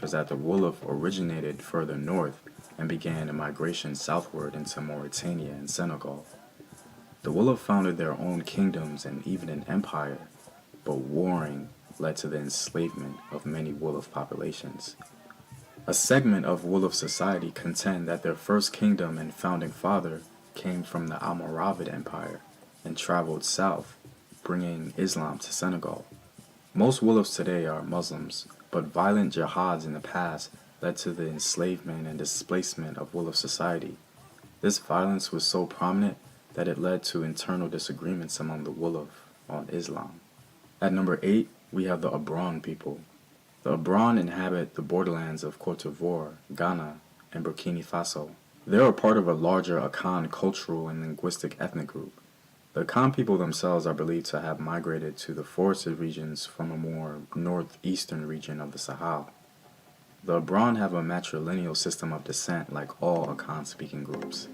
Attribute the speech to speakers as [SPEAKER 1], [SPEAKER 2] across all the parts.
[SPEAKER 1] is that the Wolof originated further north and began a migration southward into Mauritania and Senegal. The Wolof founded their own kingdoms and even an empire, but warring led to the enslavement of many Wolof populations. A segment of Wolof society contend that their first kingdom and founding father came from the Almoravid Empire and traveled south, bringing Islam to Senegal. Most Wolofs today are Muslims, but violent jihads in the past led to the enslavement and displacement of Wolof society. This violence was so prominent that it led to internal disagreements among the Wolof on Islam. At number 8, we have the Abron people. The Abron inhabit the borderlands of Côte d'Ivoire, Ghana, and Burkina Faso. They are part of a larger Akan cultural and linguistic ethnic group. The Akan people themselves are believed to have migrated to the forested regions from a more northeastern region of the Sahel. The Abron have a matrilineal system of descent like all Akan-speaking groups.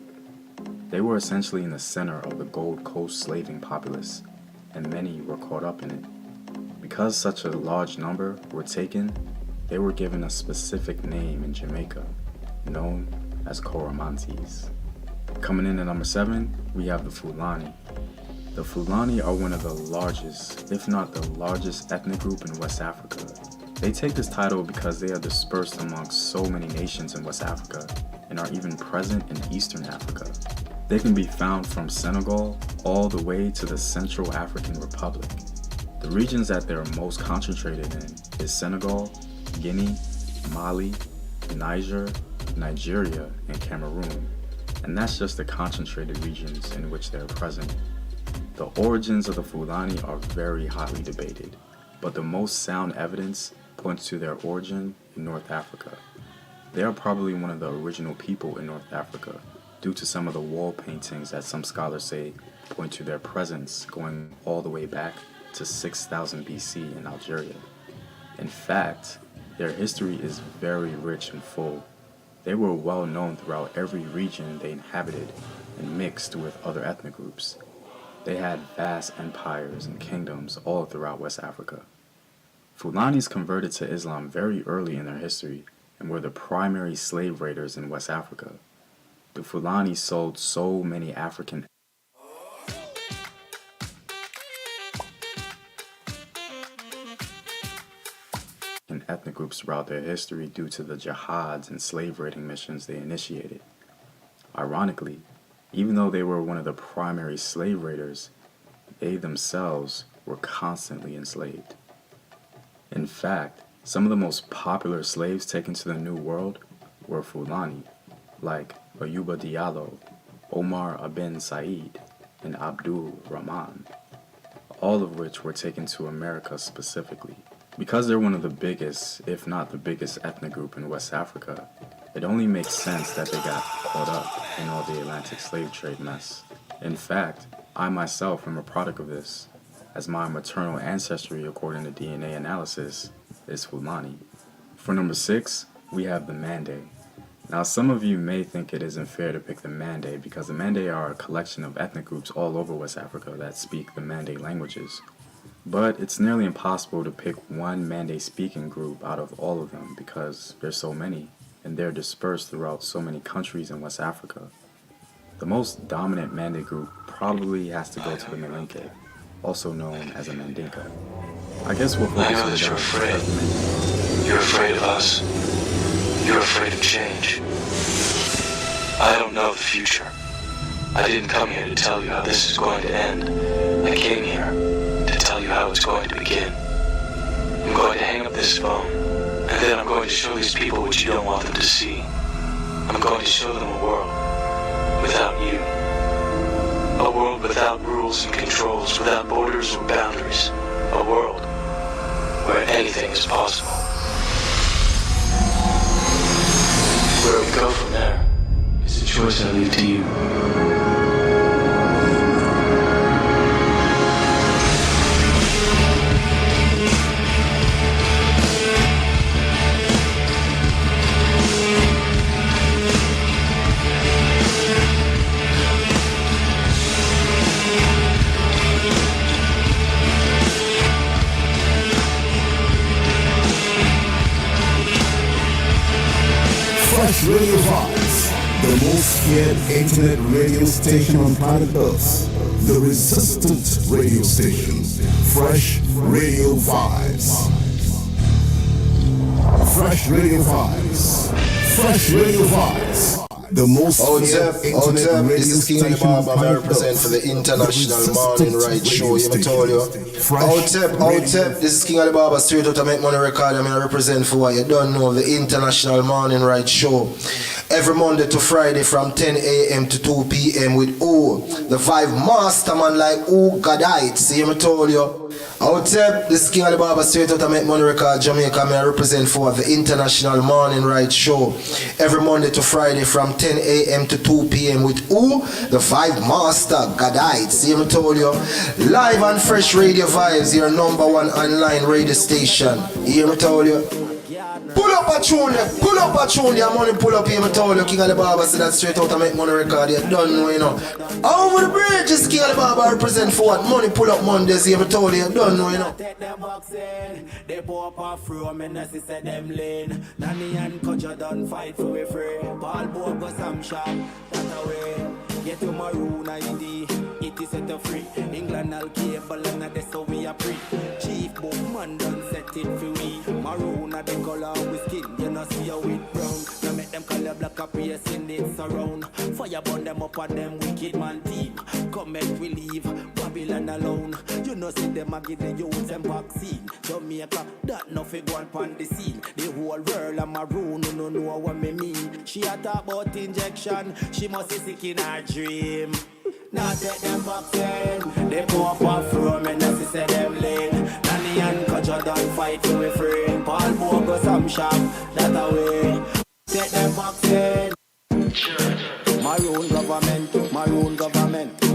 [SPEAKER 1] They were essentially in the center of the Gold Coast slaving populace, and many were caught up in it. Because such a large number were taken, they were given a specific name in Jamaica, known as Coromantes. Coming in at number 7, we have the Fulani. The Fulani are one of the largest, if not the largest ethnic group in West Africa. They take this title because they are dispersed amongst so many nations in West Africa and are even present in Eastern Africa. They can be found from Senegal all the way to the Central African Republic. The regions that they're most concentrated in is Senegal, Guinea, Mali, Niger, Nigeria, and Cameroon, and that's just the concentrated regions in which they're present. The origins of the Fulani are very hotly debated, but the most sound evidence points to their origin in North Africa. They are probably one of the original people in North Africa, due to some of the wall paintings that some scholars say point to their presence going all the way back to 6000 BC in Algeria. In fact, their history is very rich and full. They were well known throughout every region they inhabited and mixed with other ethnic groups. They had vast empires and kingdoms all throughout West Africa. Fulanis converted to Islam very early in their history and were the primary slave raiders in West Africa. The Fulani sold so many African ethnic groups throughout their history due to the jihads and slave raiding missions they initiated. Ironically, even though they were one of the primary slave raiders, they themselves were constantly enslaved. In fact, some of the most popular slaves taken to the New World were Fulani, like Ayuba Diallo, Omar Ibn Said, and Abdul Rahman, all of which were taken to America specifically. Because they're one of the biggest, if not the biggest ethnic group in West Africa, it only makes sense that they got caught up in all the Atlantic slave trade mess. In fact, I myself am a product of this, as my maternal ancestry, according to DNA analysis, is Fulani. For number 6, we have the Mande. Now, some of you may think it isn't fair to pick the Mande because the Mande are a collection of ethnic groups all over West Africa that speak the Mande languages. But it's nearly impossible to pick one Mande-speaking group out of all of them because there's so many, and they're dispersed throughout so many countries in West Africa. The most dominant Mande group probably has to go to the Malinke, also known as a Mandinka. I guess we'll focus on
[SPEAKER 2] you're afraid. You're afraid of us. You're afraid of change. I don't know the future. I didn't come here to tell you how this is going to end. I came here to tell you how it's going to begin. I'm going to hang up this phone, and then I'm going to show these people what you don't want them to see. I'm going to show them a world without you. A world without rules and controls, without borders or boundaries. A world where anything is possible. Where we go from there is a choice I leave to you.
[SPEAKER 3] Freshradiovybz, the most feared internet radio station on planet Earth. The resistant radio station. Freshradiovybz. Freshradiovybz. The most feared internet radio
[SPEAKER 4] this is King
[SPEAKER 3] station on
[SPEAKER 4] Alibaba. I
[SPEAKER 3] planet
[SPEAKER 4] represent
[SPEAKER 3] Earth.
[SPEAKER 4] for the International
[SPEAKER 3] The
[SPEAKER 4] Morning
[SPEAKER 3] resistant
[SPEAKER 4] Right Show.
[SPEAKER 3] radio
[SPEAKER 4] You told you.
[SPEAKER 3] station.
[SPEAKER 4] Outep, this is King Alibaba, straight out to make money record. I represent for what you don't know, the International Morning Right Show. Every Monday to Friday from 10 a.m. to 2 p.m. with the five masterman like Gadite. See me told you. Outep, this is King Alibaba, straight out to make money record. Jamaica, I represent for the International Morning Right Show. Every Monday to Friday from 10 a.m. to 2 p.m. with the five master Gadite. See me told you. Live on Freshradiovybz, your number one online radio station. Hear me told you. Pull up a tune, your money pull up here, me told you. King Alibaba said that straight out to make money record, you don't know, you know. Over the bridge is King Alibaba represent for what? Money pull up Mondays here, me told you, don't know, you know.
[SPEAKER 5] Take them box in, they pop off from and as say them lane. Nanny and Kocha done fight for we free. Paul Bob Sam Shop, that away. Get to Maroon ID, it is set free. England I'll cable and that's how we are pre. Chief Bookman done set it for we. Maroon at the color we skin, you know see how it brown. Now make them color black up here, send it surround. Fire burn them up on them wicked man team. Come make we leave Babylon alone. You know see them a give the youth them vaccine. Jamaica, that nothing go on the scene. The whole world a maroon, you know what me mean. She a talk about injection, she must be sick in her dream. Now take them box in, they pop off from and as say them lane. Nanny and Kocha done fight for we free. Paul Bogo Sam Shop, that away. Take them box in.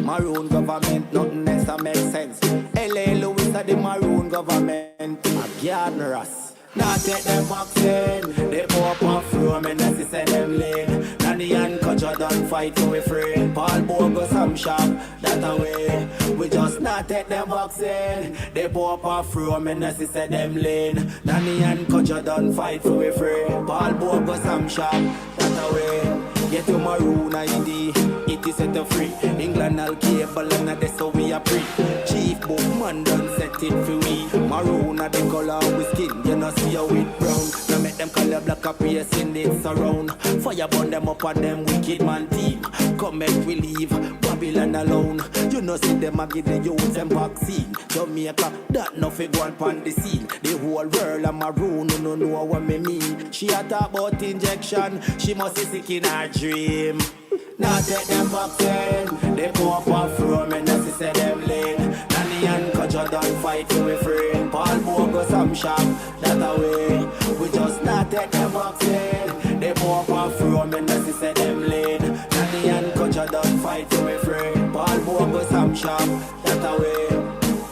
[SPEAKER 5] Maroon government, nothing else that makes sense. L.A. Lewis are the maroon government, a gardeners. Now take them box in, they pop off from and as say them lane. Nanny and Kocha done fight for we free. Paul Bogo Sam Shop, that away. We just not take them box in, they pop off from and as say them lane. Nanny and Kocha done fight for we free. Paul Bogo Sam Shop, that away. Get to Maroon ID, it is set free. England I'll cable and that's how we are pre. Chief Bookman done set it for we. Maroon at the color we skin, you know see how it brown. Now make them color black up here, send it surround. Fire burn them up on them wicked man team. Come make we leave Babylon alone. You know see them a give the youth them vaccine. Jamaica, that nothing go on the scene. The whole world a maroon, you know what me mean. She a talk about injection, she must be sick in her dream. Now take them box in, they pop off from and as say them lane. Nanny and Kocha done fight for we free. Paul Bogo Sam Shop, that away. We just not take them box in, they pop off from and as say them lane. Nanny and Kocha done fight for we free. Paul Bogo Sam Shop, that away.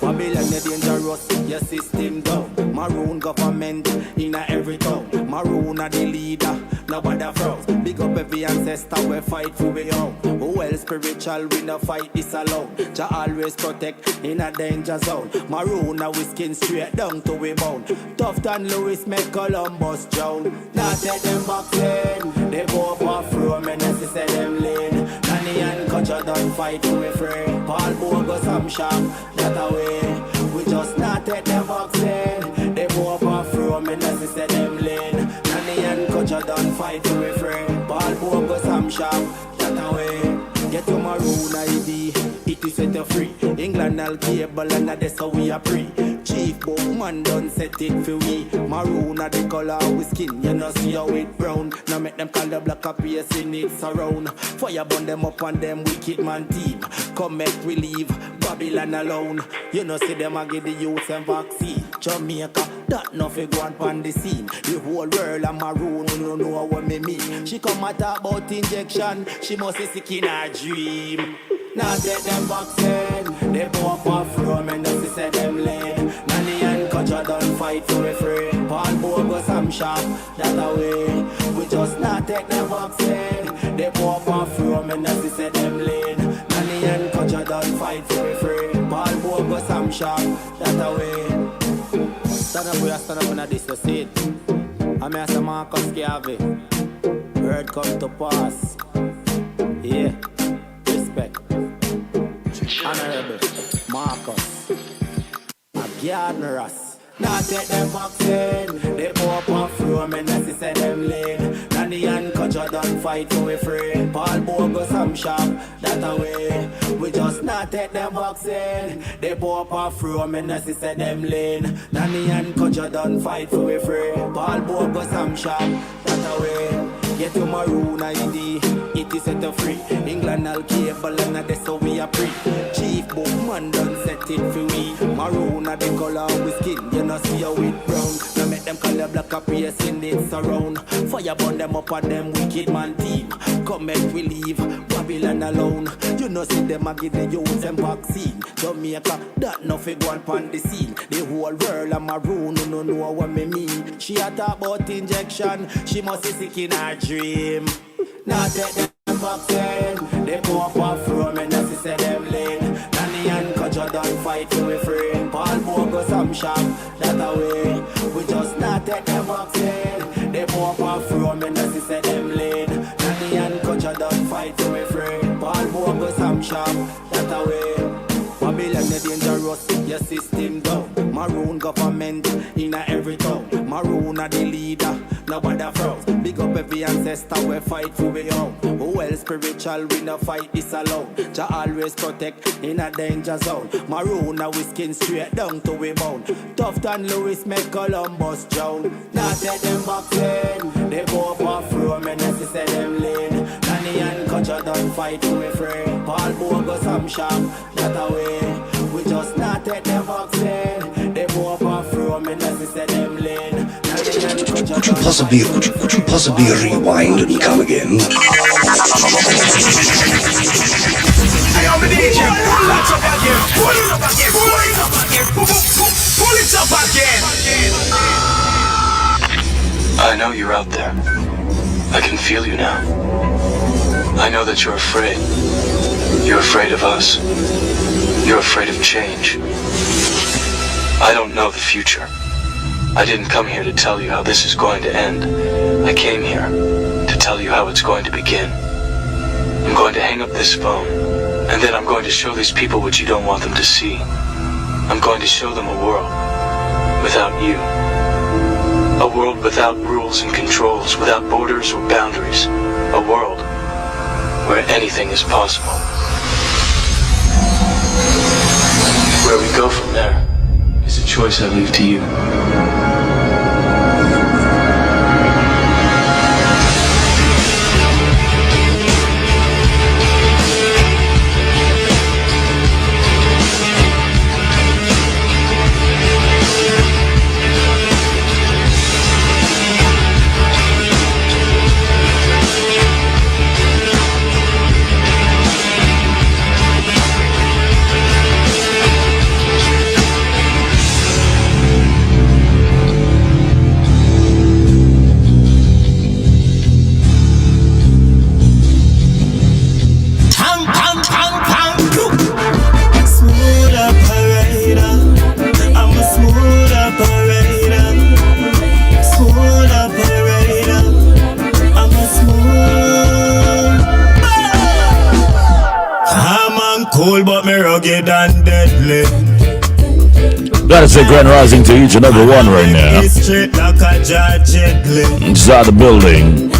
[SPEAKER 5] Babylon is dangerous, your system down. Maroon government in every town. Maroon are the leader, nobody froze. Big up every ancestor, we fight for we own. Well spiritual, we no fight this alone. Jah always protect in a danger zone. Maroon are we skin straight down to we bone. Tough than Lewis make Columbus drown. Now take them box in, they go up off from and as say them lane. Nanny and Kocha done fight for we free. Paul Bogo Sam Shop, that away. We just not take them box in, they go up off from and as say them lane. Nanny and Kocha done fight for we free. Paul Bogo Sam Shop, that away. Get to Maroon ID, it is set free. England I'll cable and that's how we are pre. Chief Bookman done set it for we. Maroon at the color we skin, you know see how it brown. Now make them color black up here, sing it surround. Fire burn them up on them wicked man team. Come make we leave Babylon alone. You know see them a give the youth and vaccine. Jamaica, that nothing go on the scene. The whole world a maroon, you know what me mean. She come and talk about injection, she must be sick in her dream. Now take them box in, they pop off from and as say them lane. Nanny and Kocha done fight for we free. Paul Bogo Sam Shop, that away. We just not take them box in, they pop off from and as say them lane. Nanny and Kocha done fight for we free. Paul Bogo Sam Shop, that away. Stand up, we are stand up in a this seat. I'm here, Marcus Garvey. word come to pass. Yeah, respect. Honorable Marcus, a gardeneress. Now take them vaccine. They pop up through me, and say them lean. Nanny and Kocha done fight to we free. Paul Bogo some shop, that away. We just not take them vaccine. They pop up through me, and say them lean. Nanny and Kocha done fight to we free. Paul Bogo some shop, that away. Get to Maroon ID, it is set free. England all cable and that's how we are pre. Chief Bookman done set it for we. Maroon are the color we skin, you know see how it brown. Now make them color black up here, send it surround. Fire burn them up on them wicked man team. Come make we leave Babylon alone. You know see them a give the youth them vaccine. Jamaica, that nothing go on the scene. The whole world a Maroon, no know what me mean. She a talk about injection, she must be sick in her dream. Now take them vaccine. They pop up from and as say them lean. Nanny and Kocha done fight to we free. Paul Bogo some shop, that away. We just not take them vaccine. They pop up from and as say them lean. Nanny and Kocha done fight to we free. Paul Bogo some shop, that away. Babylon is dangerous, your system down. Maroon government in every town. Maroon are the leader, nobody froze. Big up every ancestor, we fight for we own. Well spiritual, we no fight this alone. Jah always protect in a danger zone. Maroon are we skin straight down to we bone. Tough than Louis make Columbus drown. Now take them vaccine. They go up off room and as say them lean. Nanny and Kocha done fight to we free. Paul Bogo some shop, that away. We just not take them vaccine. They go up off room and as say them lean.
[SPEAKER 6] Could you possibly rewind and come again?
[SPEAKER 7] Hey, I'm the DJ. Pull it up again. Pull it up again. Pull it up again. Pull it up again.
[SPEAKER 2] I know you're out there. I can feel you now. I know that you're afraid. You're afraid of us. You're afraid of change. I don't know the future. I didn't come here to tell you how this is going to end. I came here to tell you how it's going to begin. I'm going to hang up this phone, and then I'm going to show these people what you don't want them to see. I'm going to show them a world without you. A world without rules and controls, without borders or boundaries. A world where anything is possible. Where we go from there is a choice I leave to you.
[SPEAKER 8] Gotta say grand rising to each and every one right now. Inside the building.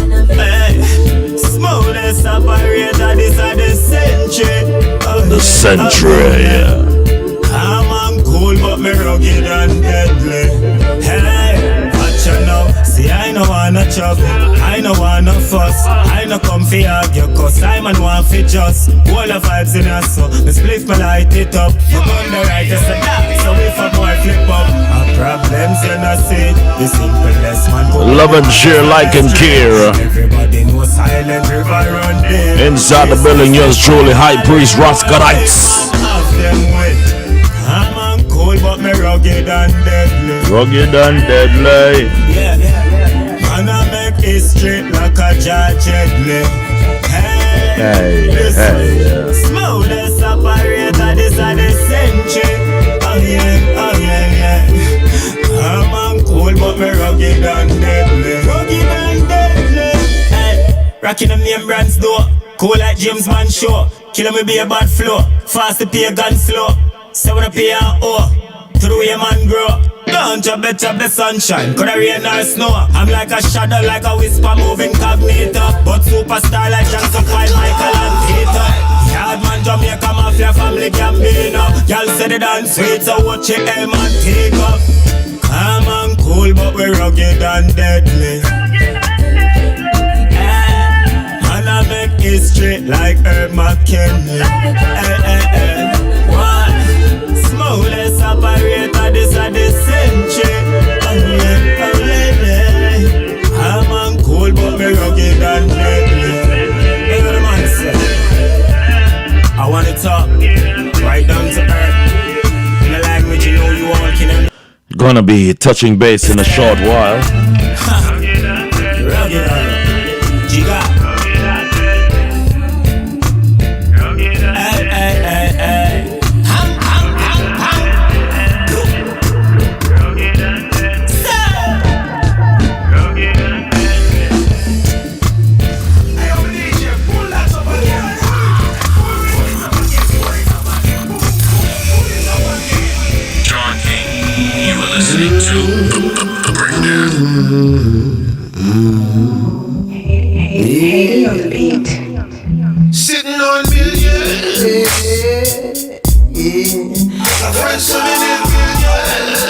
[SPEAKER 7] Smoothest operator, this are the century.
[SPEAKER 8] The century.
[SPEAKER 7] I'm cool, but me rugged and deadly. Hey, watch you now. See, I know wanna trouble, I know wanna fuss, I know come fi argue, cause I'm and want fi just. All the vibes in us, so me split my light it up. I'm on the right, just a that, so if a boy flip up, our problems you not see. The simplest man go
[SPEAKER 8] love and share, like and care.
[SPEAKER 7] Everybody knows silent river run deep.
[SPEAKER 8] Inside the building, yours truly, High Priest Rascalites.
[SPEAKER 7] Have them wet. I'm cold, but me rugged and deadly.
[SPEAKER 8] Rugged and deadly.
[SPEAKER 7] Yeah. Man, I make it straight like a judge deadly. Hey,
[SPEAKER 8] hey.
[SPEAKER 7] Smoothest operator, this is the century. Oh yeah. I'm cold, but me rugged and deadly. Rugged and deadly. Hey, Rocking them name brands door. Cool like James Man show. Kill me be a bad flow. Fast to pay a gun slow. So when I pay an O. To the way a man grow. Don't you bet up the sunshine. Could I rain or snow? I'm like a shadow, like a whisper moving incognito. But superstar like Jackson 5, Michael and Peter. Yard man Jamaica Mafia family Gambino. Y'all say they dance sweet, so watch your aim and take up. Calm and cool, but we're rugged and deadly. And I make history like Herb McKinley. What? Smallest operator, this a the century. I'm on cool, but me rugged and deadly. Hey, what the man say? I wanna talk right down to earth. In the language you know you all can.
[SPEAKER 8] Gonna be touching base in a short while.
[SPEAKER 7] Rugged and Giga.
[SPEAKER 9] Listening to the Breakdown.
[SPEAKER 6] Hey, on the beat.
[SPEAKER 4] Sitting on millions. My friends living in millions.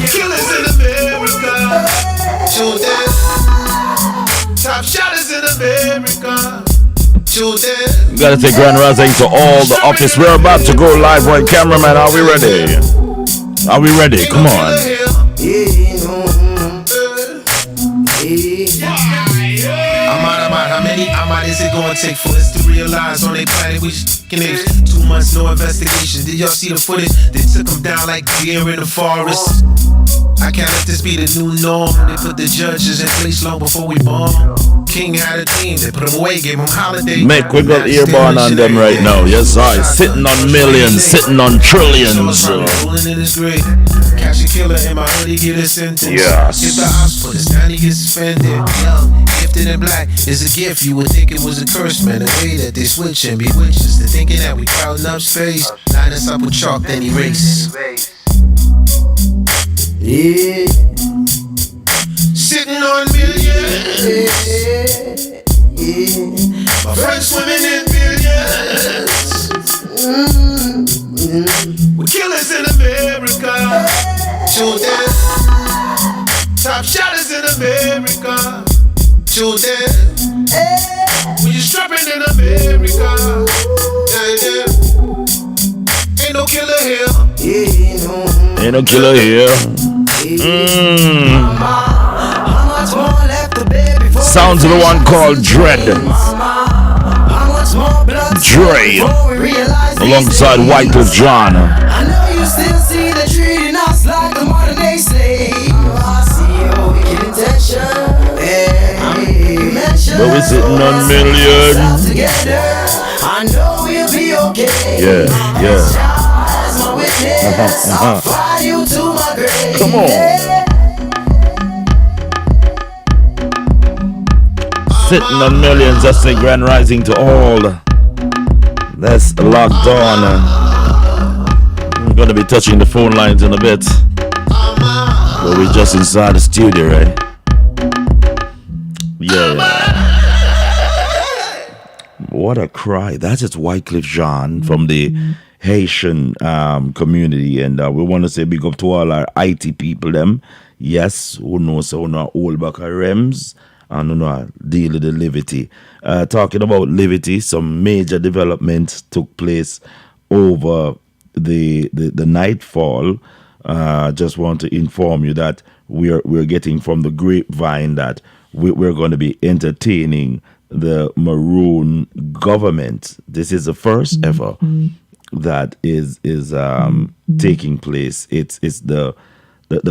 [SPEAKER 4] Killers in America. Shooters. Top shotters in America.
[SPEAKER 8] We gotta say grand rising to all the office. We're about to go live on cameraman. Are we ready? Are we ready? Come on.
[SPEAKER 4] How many is it gonna take for us to realize on they planet we can 2 months, no investigation. Did y'all see the footage? They took them down like deer in the forest. I can't let this be the new norm. They put the judges in place long before we bomb. King had a team, they put him away, gave him holiday.
[SPEAKER 8] Make we got earborn on them right now. Yes, I sitting on millions, sitting on trillions.
[SPEAKER 4] Rolling in his grave. Catch a killer in my hoodie, get a sentence.
[SPEAKER 8] Yes.
[SPEAKER 4] If the ops put us down, he gets offended. Young, gifted in black is a gift. You would think it was a curse, man. The way that they switch and bewitch us. They're thinking that we crowding up space. Line us up with chalk, then erase. Yeah. Sitting on millions. My friends swimming in billions. We're killers in America. Shooters. Top shotters in America. Shooters. When you're strapping in America. Ain't no killer here.
[SPEAKER 8] Ain't no killer here. Sounds of the one called Dread. Dre alongside Wycliffe John.
[SPEAKER 5] I know you still see the treating us like the modern day slave. I see your wicked intention.
[SPEAKER 8] But we're sitting on millions.
[SPEAKER 5] Together, I know we'll be okay.
[SPEAKER 8] Yeah.
[SPEAKER 5] As my witness, I'll fly you to my grave.
[SPEAKER 8] Come on. Sitting on millions, that's a grand rising to all that's locked on. I'm gonna be touching the phone lines in a bit, but we're just inside the studio, right? Yeah. What a cry. That is Wycliffe Jean from the Haitian community, and we want to say big up to all our IT people them. Yes, who knows who know all back our rems and who know deal with the Liberty. Talking about Liberty, some major developments took place over the nightfall. Just want to inform you that we're getting from the grapevine that we're going to be entertaining the Maroon government. This is the first ever that is taking place. It's the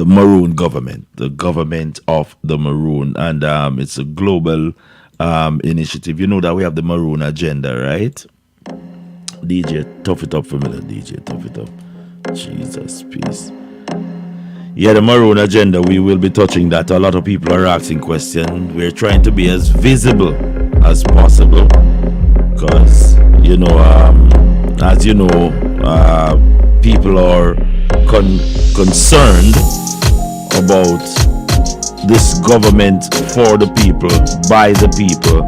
[SPEAKER 8] Maroon government, the government of the Maroon, and it's a global initiative. You know that we have the Maroon agenda, right? DJ, tough it up for me, DJ, tough it up. Jesus, peace. Yeah, the maroon agenda, we will be touching that. A lot of people are asking questions. We're trying to be as visible as possible because, as you know, people are concerned about this government for the people, by the people,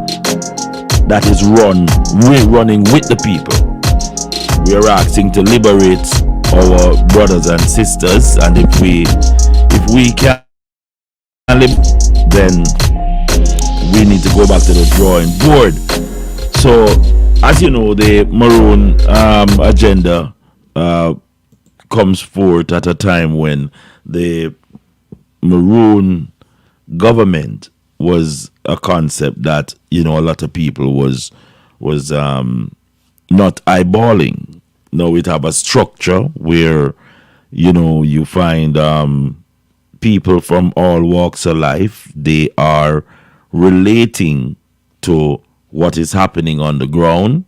[SPEAKER 8] that is we're running with the people. We are asking to liberate our brothers and sisters, and if we can live, then we need to go back to the drawing board. So, as you know, the maroon agenda comes forth at a time when the maroon government was a concept that a lot of people was not eyeballing. Now it have a structure where you find people from all walks of life. They are relating to what is happening on the ground,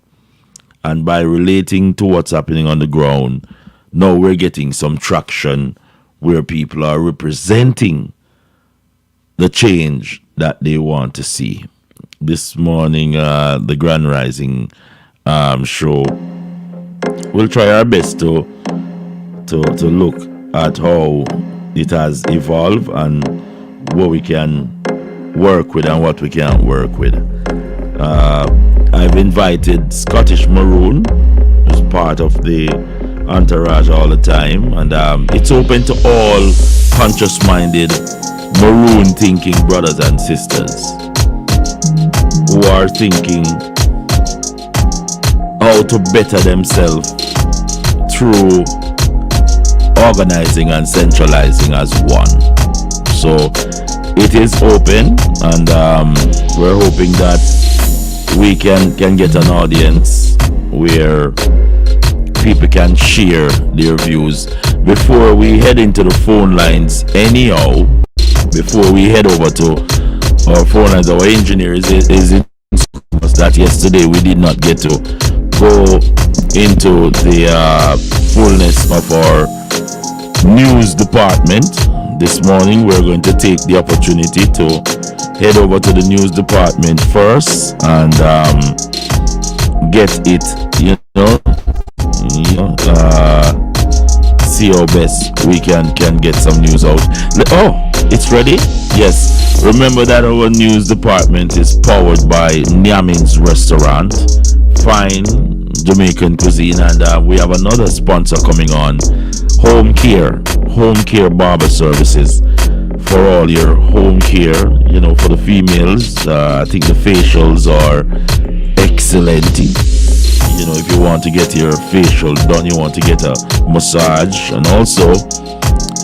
[SPEAKER 8] and by relating to what's happening on the ground, now we're getting some traction where people are representing the change that they want to see. This morning, the Grand Rising show, we'll try our best to look at how it has evolved and what we can work with and what we can't work with. I've invited Scottish Maroon, who's part of the entourage all the time, and it's open to all conscious-minded, maroon-thinking brothers and sisters who are thinking how to better themselves through organizing and centralizing as one. So it is open, and we're hoping that we can get an audience where people can share their views. Before we head into the phone lines, anyhow, before we head over to our phone lines, our engineer is in that yesterday we did not get to go into the fullness of our news department. This morning we're going to take the opportunity to head over to the news department first and get it, see how best we can get some news out. Oh, it's ready? Yes. Remember that our news department is powered by Nyamin's Restaurant, fine Jamaican cuisine, and we have another sponsor coming on, Home Care Barber Services, for all your home care, for the females. I think the facials are excellent. If you want to get your facial done, you want to get a massage, and also,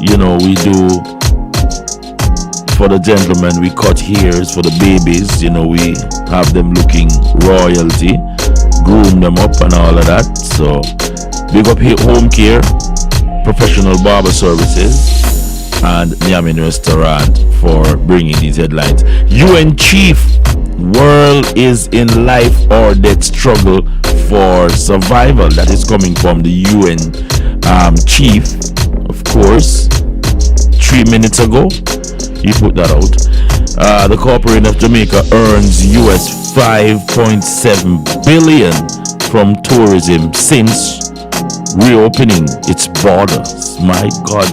[SPEAKER 8] we do, for the gentlemen, we cut hairs. For the babies, we have them looking royalty, groom them up and all of that. So big up here, Home Care, Professional Barber Services, and Nyamin Restaurant for bringing these headlines. UN Chief, world is in life or death struggle for survival. That is coming from the UN chief, of course. 3 minutes ago he put that out. The Corporation of Jamaica earns US $5.7 billion from tourism since reopening its borders. My God,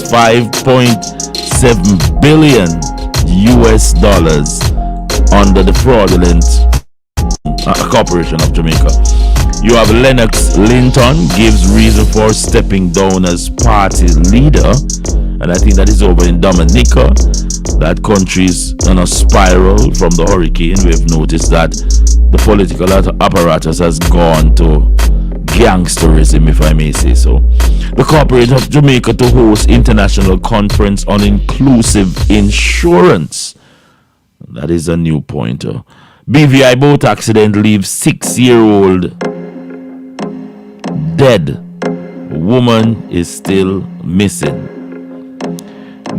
[SPEAKER 8] $5.7 billion US dollars under the fraudulent Corporation of Jamaica. You have Lennox Linton gives reason for stepping down as party leader, and I think that is over in Dominica. That country is on a spiral from the hurricane. We have noticed that the political apparatus has gone to gangsterism, if I may say so. The Corporation of Jamaica to host international conference on inclusive insurance. That is a new pointer. BVI boat accident leaves 6-year-old dead. Woman is still missing.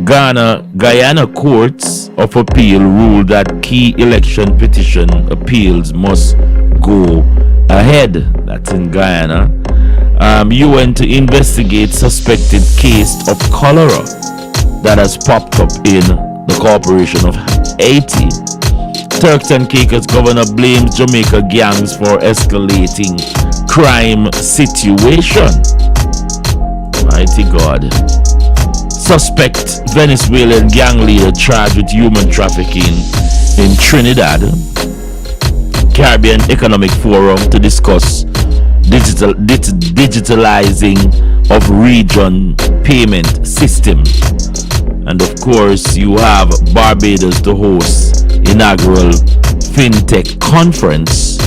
[SPEAKER 8] Guyana courts of appeal ruled that key election petition appeals must go ahead. That's in Guyana. UN to investigate suspected case of cholera. that has popped up in the corporation of Haiti. Turks and Caicos governor blames Jamaica gangs for escalating crime situation. Mighty God. Suspect Venezuelan gang leader charged with human trafficking in Trinidad. Caribbean Economic Forum to discuss digitalizing of region payment system. And of course, you have Barbados to host inaugural FinTech conference,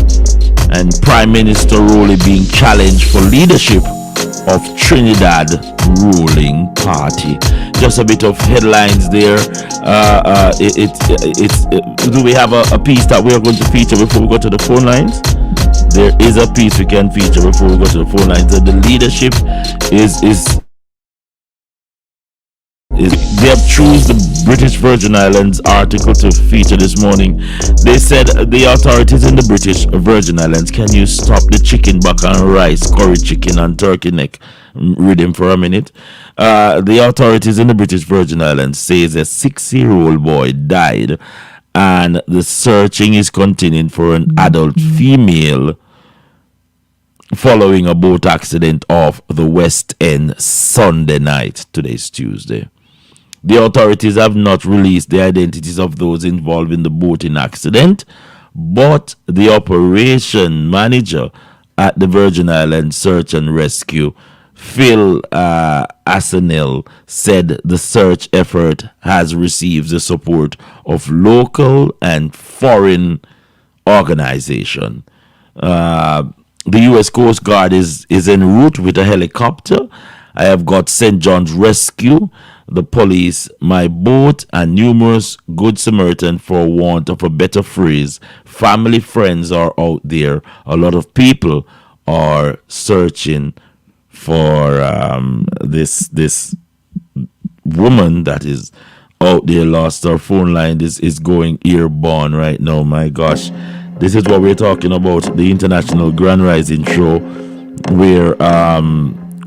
[SPEAKER 8] and Prime Minister Rowley being challenged for leadership of Trinidad ruling party. Just a bit of headlines there. Do we have a piece that we are going to feature before we go to the phone lines? There is a piece we can feature before we go to the phone lines. The leadership is they have chosen the British Virgin Islands article to feature this morning. They said the authorities in the British Virgin Islands, can you stop the chicken back and rice, curry chicken and turkey neck? Read him for a minute. The authorities in the British Virgin Islands says a 6-year-old boy died, and the searching is continuing for an adult female following a boat accident off the West End Sunday night. Today's Tuesday. The authorities have not released the identities of those involved in the boating accident, but the operation manager at the Virgin Islands Search and Rescue, Phil Asenil, said the search effort has received the support of local and foreign organizations. The U.S. Coast Guard is en route with a helicopter. I have got St. John's Rescue, the police, my boat, and numerous good Samaritan, for want of a better phrase. Family, friends are out there. A lot of people are searching for this woman that is out there, lost. Our phone line is going airborne right now. My gosh, this is what we're talking about, the International Grand Rising Show, where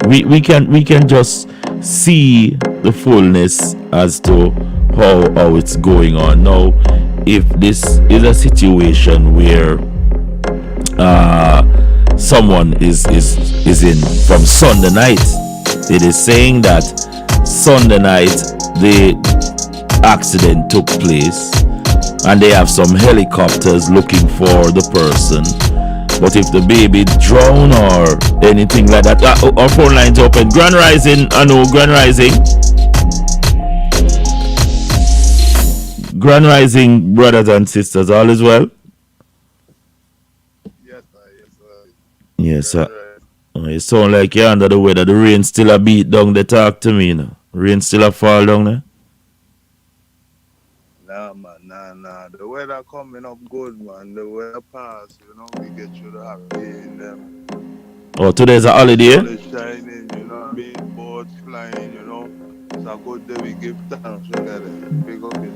[SPEAKER 8] we can just see the fullness as to how it's going on. Now, if this is a situation where someone is in from Sunday night, it is saying that Sunday night the accident took place and they have some helicopters looking for the person. But if the baby drown or anything like that, our phone lines open. Grand Rising, I know, Grand Rising. Grand Rising, brothers and sisters, all is well?
[SPEAKER 10] Yes, sir.
[SPEAKER 8] Yes, sir. Oh, you sound like you're under the weather. The rain still a beat down there. Talk to me now. Rain still a fall down there?
[SPEAKER 10] Nah, man, nah. The weather coming up good, man. The weather pass, we get through the happy in them.
[SPEAKER 8] Oh, today's a holiday?
[SPEAKER 10] The sun is shining, boats flying, It's a good day, we give thanks, look at it. Big up it.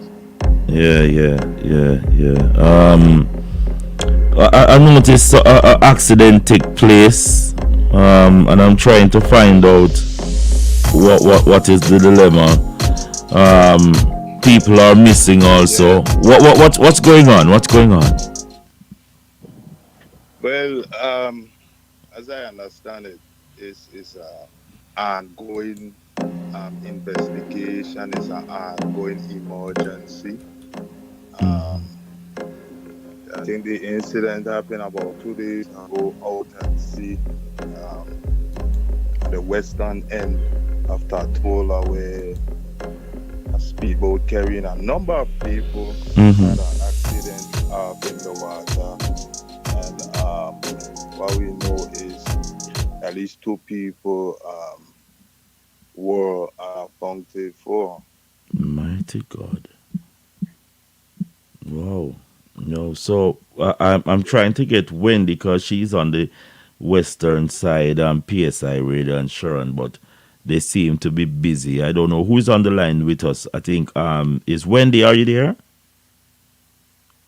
[SPEAKER 8] Yeah. I noticed an accident take place, and I'm trying to find out what is the dilemma. People are missing also. What's going on?
[SPEAKER 10] Well, as I understand it, it's a ongoing investigation. It's an ongoing emergency. I think the incident happened about 2 days ago out at sea, the western end of Tatola, where a speedboat carrying a number of people had an accident up in the water. And what we know is at least 2 people were accounted for.
[SPEAKER 8] Mighty God. Wow. No, so I'm trying to get Wendy because she's on the western side, PSI Radio and Sharon, but they seem to be busy. I don't know who's on the line with us. I think is Wendy. Are you there?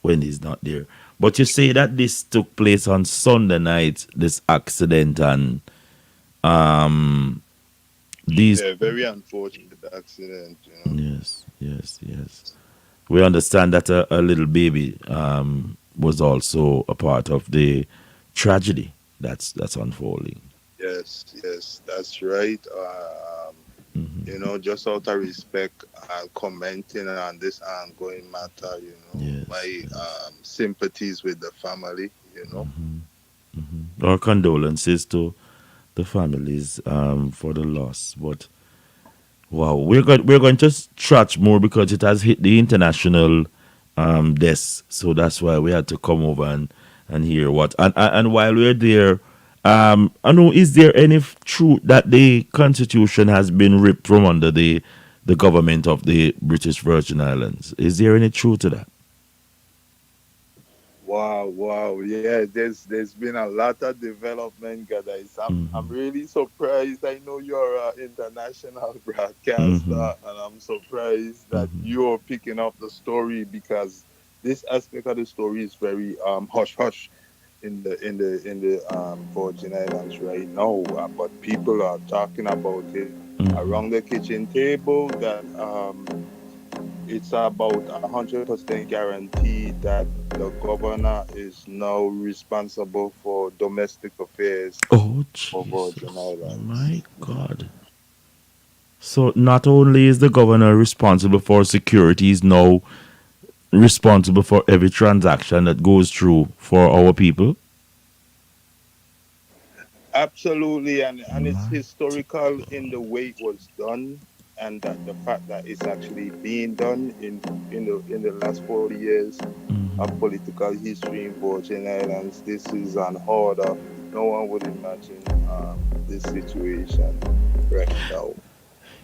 [SPEAKER 8] Wendy's not there. But you say that this took place on Sunday night, this accident, and these.
[SPEAKER 10] Yeah, very unfortunate accident, you know.
[SPEAKER 8] Yes, yes, yes. We understand that a little baby was also a part of the tragedy that's unfolding.
[SPEAKER 10] Yes, yes, that's right. You know, just out of respect and commenting on this ongoing matter, you know,
[SPEAKER 8] Yes,
[SPEAKER 10] my
[SPEAKER 8] yes.
[SPEAKER 10] sympathies with the family, you know.
[SPEAKER 8] Our condolences to the families for the loss. But wow, we're going to stretch more because it has hit the international desk. So that's why we had to come over and hear what. And while we're there, I know, is there any truth that the Constitution has been ripped from under the government of the British Virgin Islands? Is there any truth to that?
[SPEAKER 10] Wow, wow. Yeah, there's been a lot of development, guys. I'm
[SPEAKER 8] Mm-hmm.
[SPEAKER 10] really surprised. I know you're an international
[SPEAKER 8] Mm-hmm.
[SPEAKER 10] broadcaster, and I'm surprised that
[SPEAKER 8] Mm-hmm.
[SPEAKER 10] you're picking up the story because this aspect of the story is very hush hush in the Virgin Islands right now. But people are talking about it
[SPEAKER 8] Mm-hmm.
[SPEAKER 10] around the kitchen table that it's about 100% guaranteed that the governor is now responsible for domestic affairs
[SPEAKER 8] Oh,
[SPEAKER 10] for Virgin
[SPEAKER 8] Jesus.
[SPEAKER 10] Islands.
[SPEAKER 8] My God. So not only is the governor responsible for security, he's now responsible for every transaction that goes through for our people.
[SPEAKER 10] Absolutely, and it's
[SPEAKER 8] Mighty
[SPEAKER 10] historical in the
[SPEAKER 8] God.
[SPEAKER 10] way it was done, and that the fact that it's actually being done in the last 40 years of
[SPEAKER 8] Mhm.
[SPEAKER 10] political history in Virgin Islands. This is unheard of. No one would imagine this situation right now.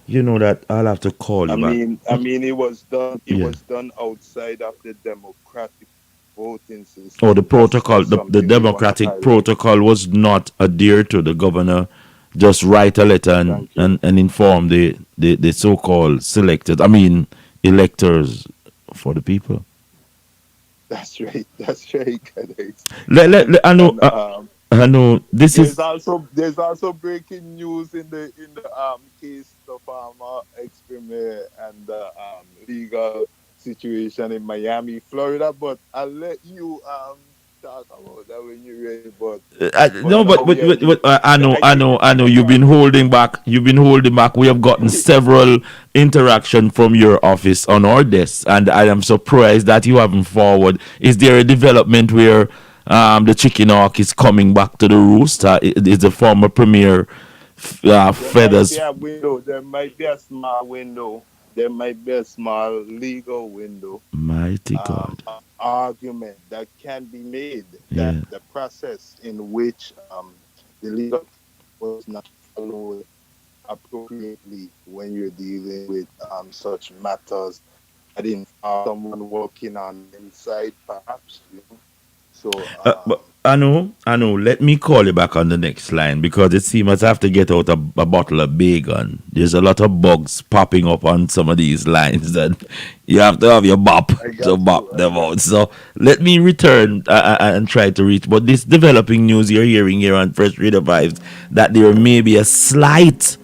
[SPEAKER 8] You know that I'll have to call
[SPEAKER 10] I
[SPEAKER 8] you back.
[SPEAKER 10] mean, I mean, it was done. It
[SPEAKER 8] Yeah.
[SPEAKER 10] was done outside of the democratic voting
[SPEAKER 8] Or the
[SPEAKER 10] system. That's
[SPEAKER 8] protocol,
[SPEAKER 10] just
[SPEAKER 8] the
[SPEAKER 10] something we want to
[SPEAKER 8] democratic
[SPEAKER 10] highlight.
[SPEAKER 8] protocol was not adhered to. The governor just write a letter and,
[SPEAKER 10] Thank you.
[SPEAKER 8] and inform the so-called selected, I mean, electors for the people.
[SPEAKER 10] That's right. That's right, guys.
[SPEAKER 8] I know,
[SPEAKER 10] And
[SPEAKER 8] I know, this
[SPEAKER 10] there's
[SPEAKER 8] is,
[SPEAKER 10] also there's also breaking news in the case the farmer experiment and the legal situation in Miami, Florida. But I'll let you talk about that when you're ready. But
[SPEAKER 8] no,
[SPEAKER 10] now, yeah,
[SPEAKER 8] I know,
[SPEAKER 10] I
[SPEAKER 8] I
[SPEAKER 10] think
[SPEAKER 8] know,
[SPEAKER 10] the
[SPEAKER 8] I know.
[SPEAKER 10] biggest
[SPEAKER 8] You've been
[SPEAKER 10] part.
[SPEAKER 8] holding back. You've been holding back. We have gotten several interaction from your office on our desk, and I am surprised that you haven't forward. Is there a development where the chicken hawk is coming back to the roost? Is the former premier
[SPEAKER 10] There might be
[SPEAKER 8] feathers?
[SPEAKER 10] a window. There might be a small window. There might be a small legal window
[SPEAKER 8] Mighty God.
[SPEAKER 10] argument that can be made that
[SPEAKER 8] Yeah.
[SPEAKER 10] the process in which the legal was not followed appropriately when you're dealing with such matters that involve someone working on the inside, perhaps. You know? So,
[SPEAKER 8] But I know, I know. Let me call you back on the next line because it seems I have to get out a bottle of bacon. There's a lot of bugs popping up on some of these lines that you have to have your bop
[SPEAKER 10] I
[SPEAKER 8] to
[SPEAKER 10] got
[SPEAKER 8] bop
[SPEAKER 10] you. I
[SPEAKER 8] them
[SPEAKER 10] got
[SPEAKER 8] out. So let me return and try to reach. But this developing news you're hearing here on Fresh Radio Vibes that there may be a slight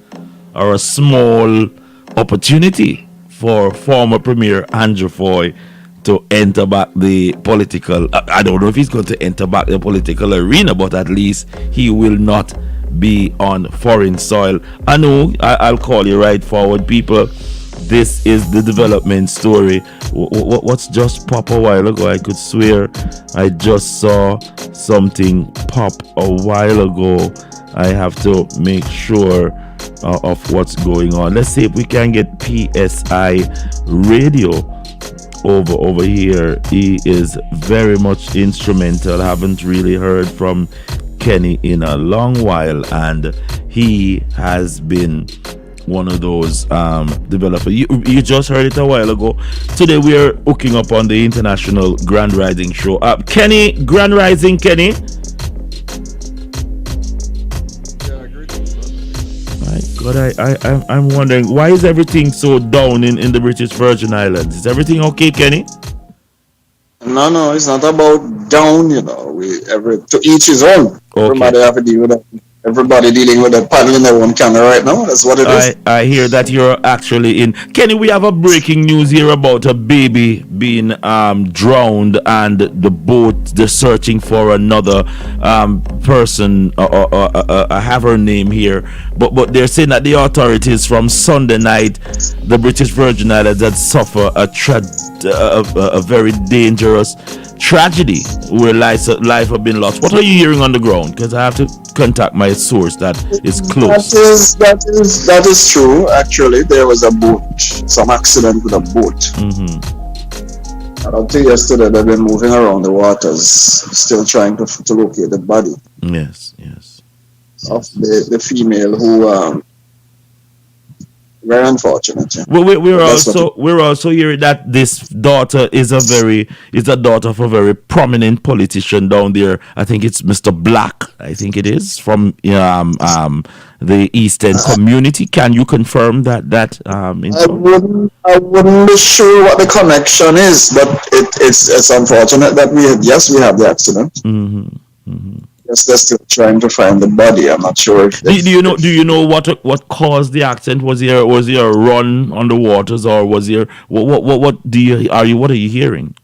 [SPEAKER 8] or a small opportunity for former Premier Andrew Foy to enter back the political. I don't know if he's going to enter back the political arena, but at least he will not be on foreign soil. I know I'll call you right forward, people. This is the development story. What's just pop a while ago? I could swear I just saw something pop a while ago. I have to make sure of what's going on. Let's see if we can get PSI Radio over here. He is very much instrumental. Haven't really heard from Kenny in a long while, and he has been one of those developers. You just heard it a while ago. Today we are hooking up on the International Grand Rising show. Kenny, Grand Rising, Kenny. My God, I'm wondering why is everything so down in the British Virgin Islands? Is everything okay, Kenny?
[SPEAKER 11] No, no, it's not about down, you know. We every to each his own.
[SPEAKER 8] Okay.
[SPEAKER 11] Everybody have to deal with that. everybody dealing with a paddle in their own camera right now. That's what it is.
[SPEAKER 8] I hear that you're actually in. Kenny, we have a breaking news here about a baby being drowned and the boat, they're searching for another person. I have her name here. But they're saying that the authorities from Sunday night, the British Virgin Islands had suffered a very dangerous tragedy where life have been lost. What are you hearing on the ground? Because I have to contact my source that is close.
[SPEAKER 11] That is true. Actually, there was a boat, some accident with a boat. And until yesterday, they've been moving around the waters, still trying to locate the body.
[SPEAKER 8] Yes.
[SPEAKER 11] Of the female who very unfortunate. Yeah.
[SPEAKER 8] We're also hearing that this daughter is a daughter of a very prominent politician down there. I think it's Mr. Black. I think it is from the Eastern community. Can you confirm that? I
[SPEAKER 11] wouldn't be sure what the connection is, but it's unfortunate that we have the accident. Yes, they're still trying to find the body. I'm not sure.
[SPEAKER 8] Do you know what caused the accident? Was there a run on the waters, or was there what are you hearing?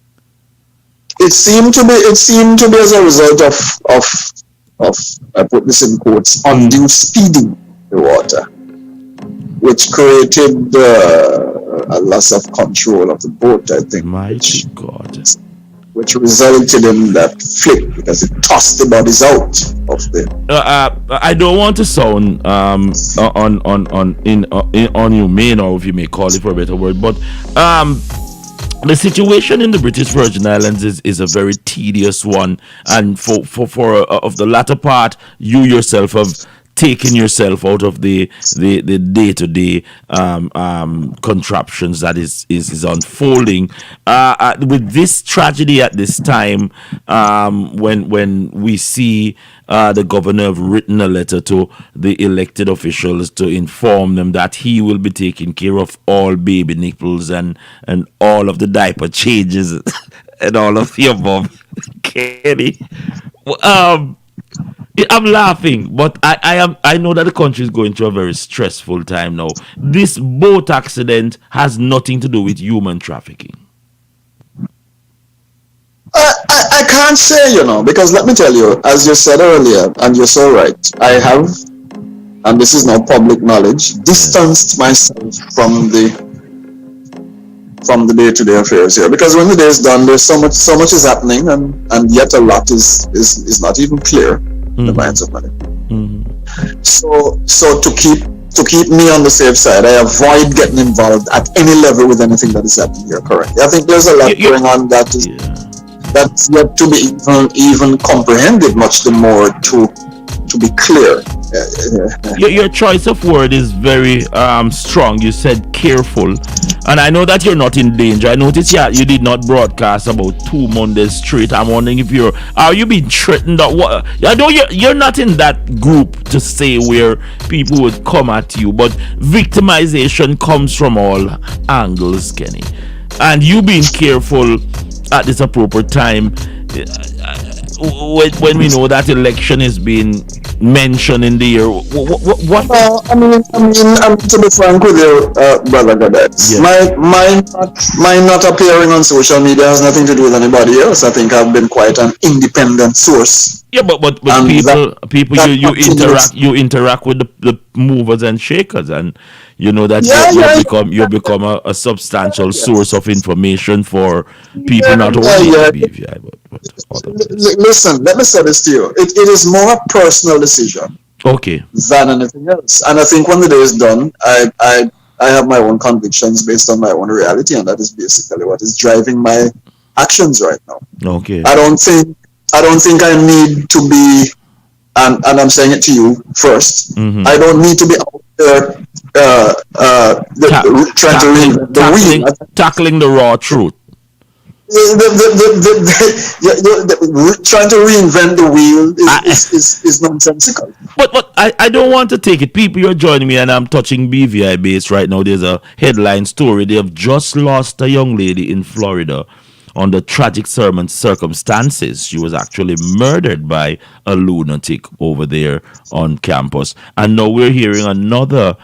[SPEAKER 11] It seemed to be as a result of I put this in quotes, undue speeding the water, which created a loss of control of the boat, I think.
[SPEAKER 8] My God.
[SPEAKER 11] Which resulted in that flip because it tossed the bodies out of the.
[SPEAKER 8] I don't want to sound inhumane, or if you may call it for a better word, but the situation in the British Virgin Islands is a very tedious one, and for of the latter part, you yourself have taking yourself out of the day-to-day contraptions that is unfolding with this tragedy at this time. When we see the governor have written a letter to the elected officials to inform them that he will be taking care of all baby nipples and all of the diaper changes and all of the above. Kenny, I'm laughing, but I know that the country is going through a very stressful time now. This boat accident has nothing to do with human trafficking.
[SPEAKER 11] I can't say, because let me tell you, as you said earlier, and you're so right, I have, and this is now public knowledge, distanced myself from the day-to-day affairs here, because when the day is done, there's so much is happening, and yet a lot is not even clear in the minds of many. So to keep me on the safe side, I avoid getting involved at any level with anything that is happening here currently. I think there's a lot going on that's yet to be even comprehended, much the more to be clear.
[SPEAKER 8] Your choice of word is very strong. You said careful, and I know that you're not in danger. I noticed you did not broadcast about 2 Mondays straight. I'm wondering if are you being threatened or what? I know you're not in that group to say where people would come at you, but victimization comes from all angles, Kenny, and you being careful at this appropriate time. When we know that election is being mentioned in the year, what?
[SPEAKER 11] Well, I mean, to be frank with you, brother Gadex, my not appearing on social media has nothing to do with anybody else. I think I've been quite an independent source.
[SPEAKER 8] Yeah, but people you interact with the movers and shakers, and you know that you become a substantial source of information for people not only the BVI but
[SPEAKER 11] listen, let me say this to you. It is more a personal decision, than anything else. And I think when the day is done, I have my own convictions based on my own reality, and that is basically what is driving my actions right now.
[SPEAKER 8] Okay.
[SPEAKER 11] I don't think I need to be, and I'm saying it to you first. I don't need to be out there trying to reinvent the wheel.
[SPEAKER 8] Tackling the raw truth.
[SPEAKER 11] Trying to reinvent the wheel is nonsensical.
[SPEAKER 8] But I don't want to take it. People, you're joining me, and I'm touching Bvibz right now. There's a headline story. They have just lost a young lady in Florida under tragic circumstances. She was actually murdered by a lunatic over there on campus. And now we're hearing another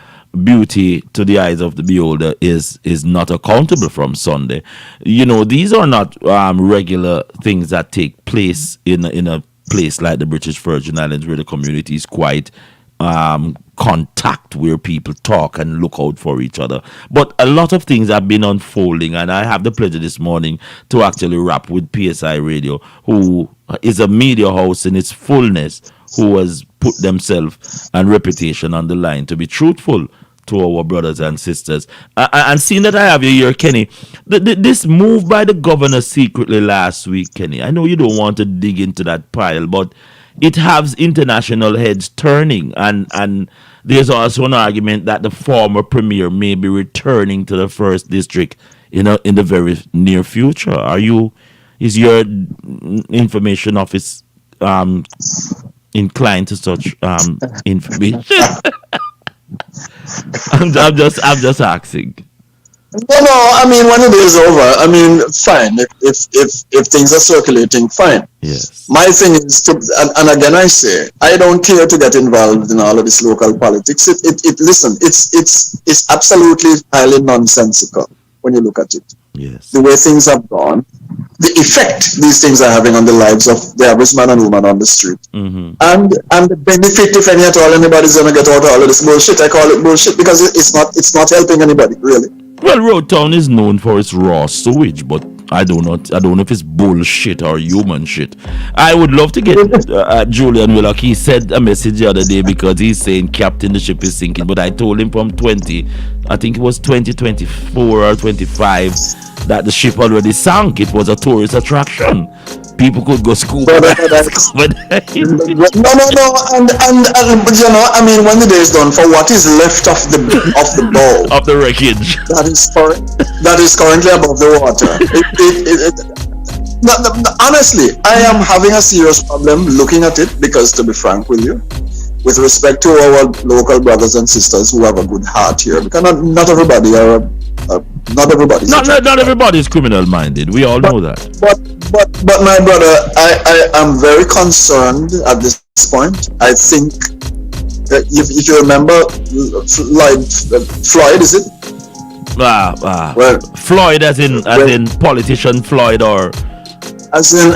[SPEAKER 8] beauty to the eyes of the beholder is not accountable from Sunday. You know, these are not regular things that take place in a place like the British Virgin Islands, where the community is quite contact, where people talk and look out for each other. But a lot of things have been unfolding, and I have the pleasure this morning to actually rap with PSI Radio, who is a media house in its fullness, who has put themselves and reputation on the line to be truthful to our brothers and sisters. And seeing that I have you here, Kenny, this move by the governor secretly last week, Kenny, I know you don't want to dig into that pile, but it has international heads turning, and there's also an argument that the former premier may be returning to the first district in the very near future. Is your information office inclined to such information? I'm just asking.
[SPEAKER 11] No, I mean, when it is over, I mean, fine. If things are circulating, fine.
[SPEAKER 8] Yes.
[SPEAKER 11] My thing is and again I say, I don't care to get involved in all of this local politics. Listen, it's absolutely highly nonsensical when you look at it.
[SPEAKER 8] Yes.
[SPEAKER 11] The way things have gone, the effect these things are having on the lives of the average man and woman on the street, and the benefit, if any at all, anybody's gonna get out of all of this bullshit. I call it bullshit because it's not helping anybody really.
[SPEAKER 8] Well, Road Town is known for its raw sewage, but I don't know if it's bullshit or human shit. I would love to get Julian Willock. He sent a message the other day because he's saying, Captain, the ship is sinking. But I told him from I think it was 2024 or 25, that the ship already sank. It was a tourist attraction. People could go scuba.
[SPEAKER 11] No, and you know, I mean, when the day is done, for what is left of the bow
[SPEAKER 8] of the wreckage
[SPEAKER 11] that is currently above the water, honestly, I am having a serious problem looking at it, because, to be frank with you, with respect to our local brothers and sisters who have a good heart here, because not everybody are not everybody is
[SPEAKER 8] criminal minded. We all know that.
[SPEAKER 11] But my brother, I am very concerned at this point. I think that if you remember Floyd, is it?
[SPEAKER 8] Well, Floyd as in politician Floyd, or
[SPEAKER 11] as in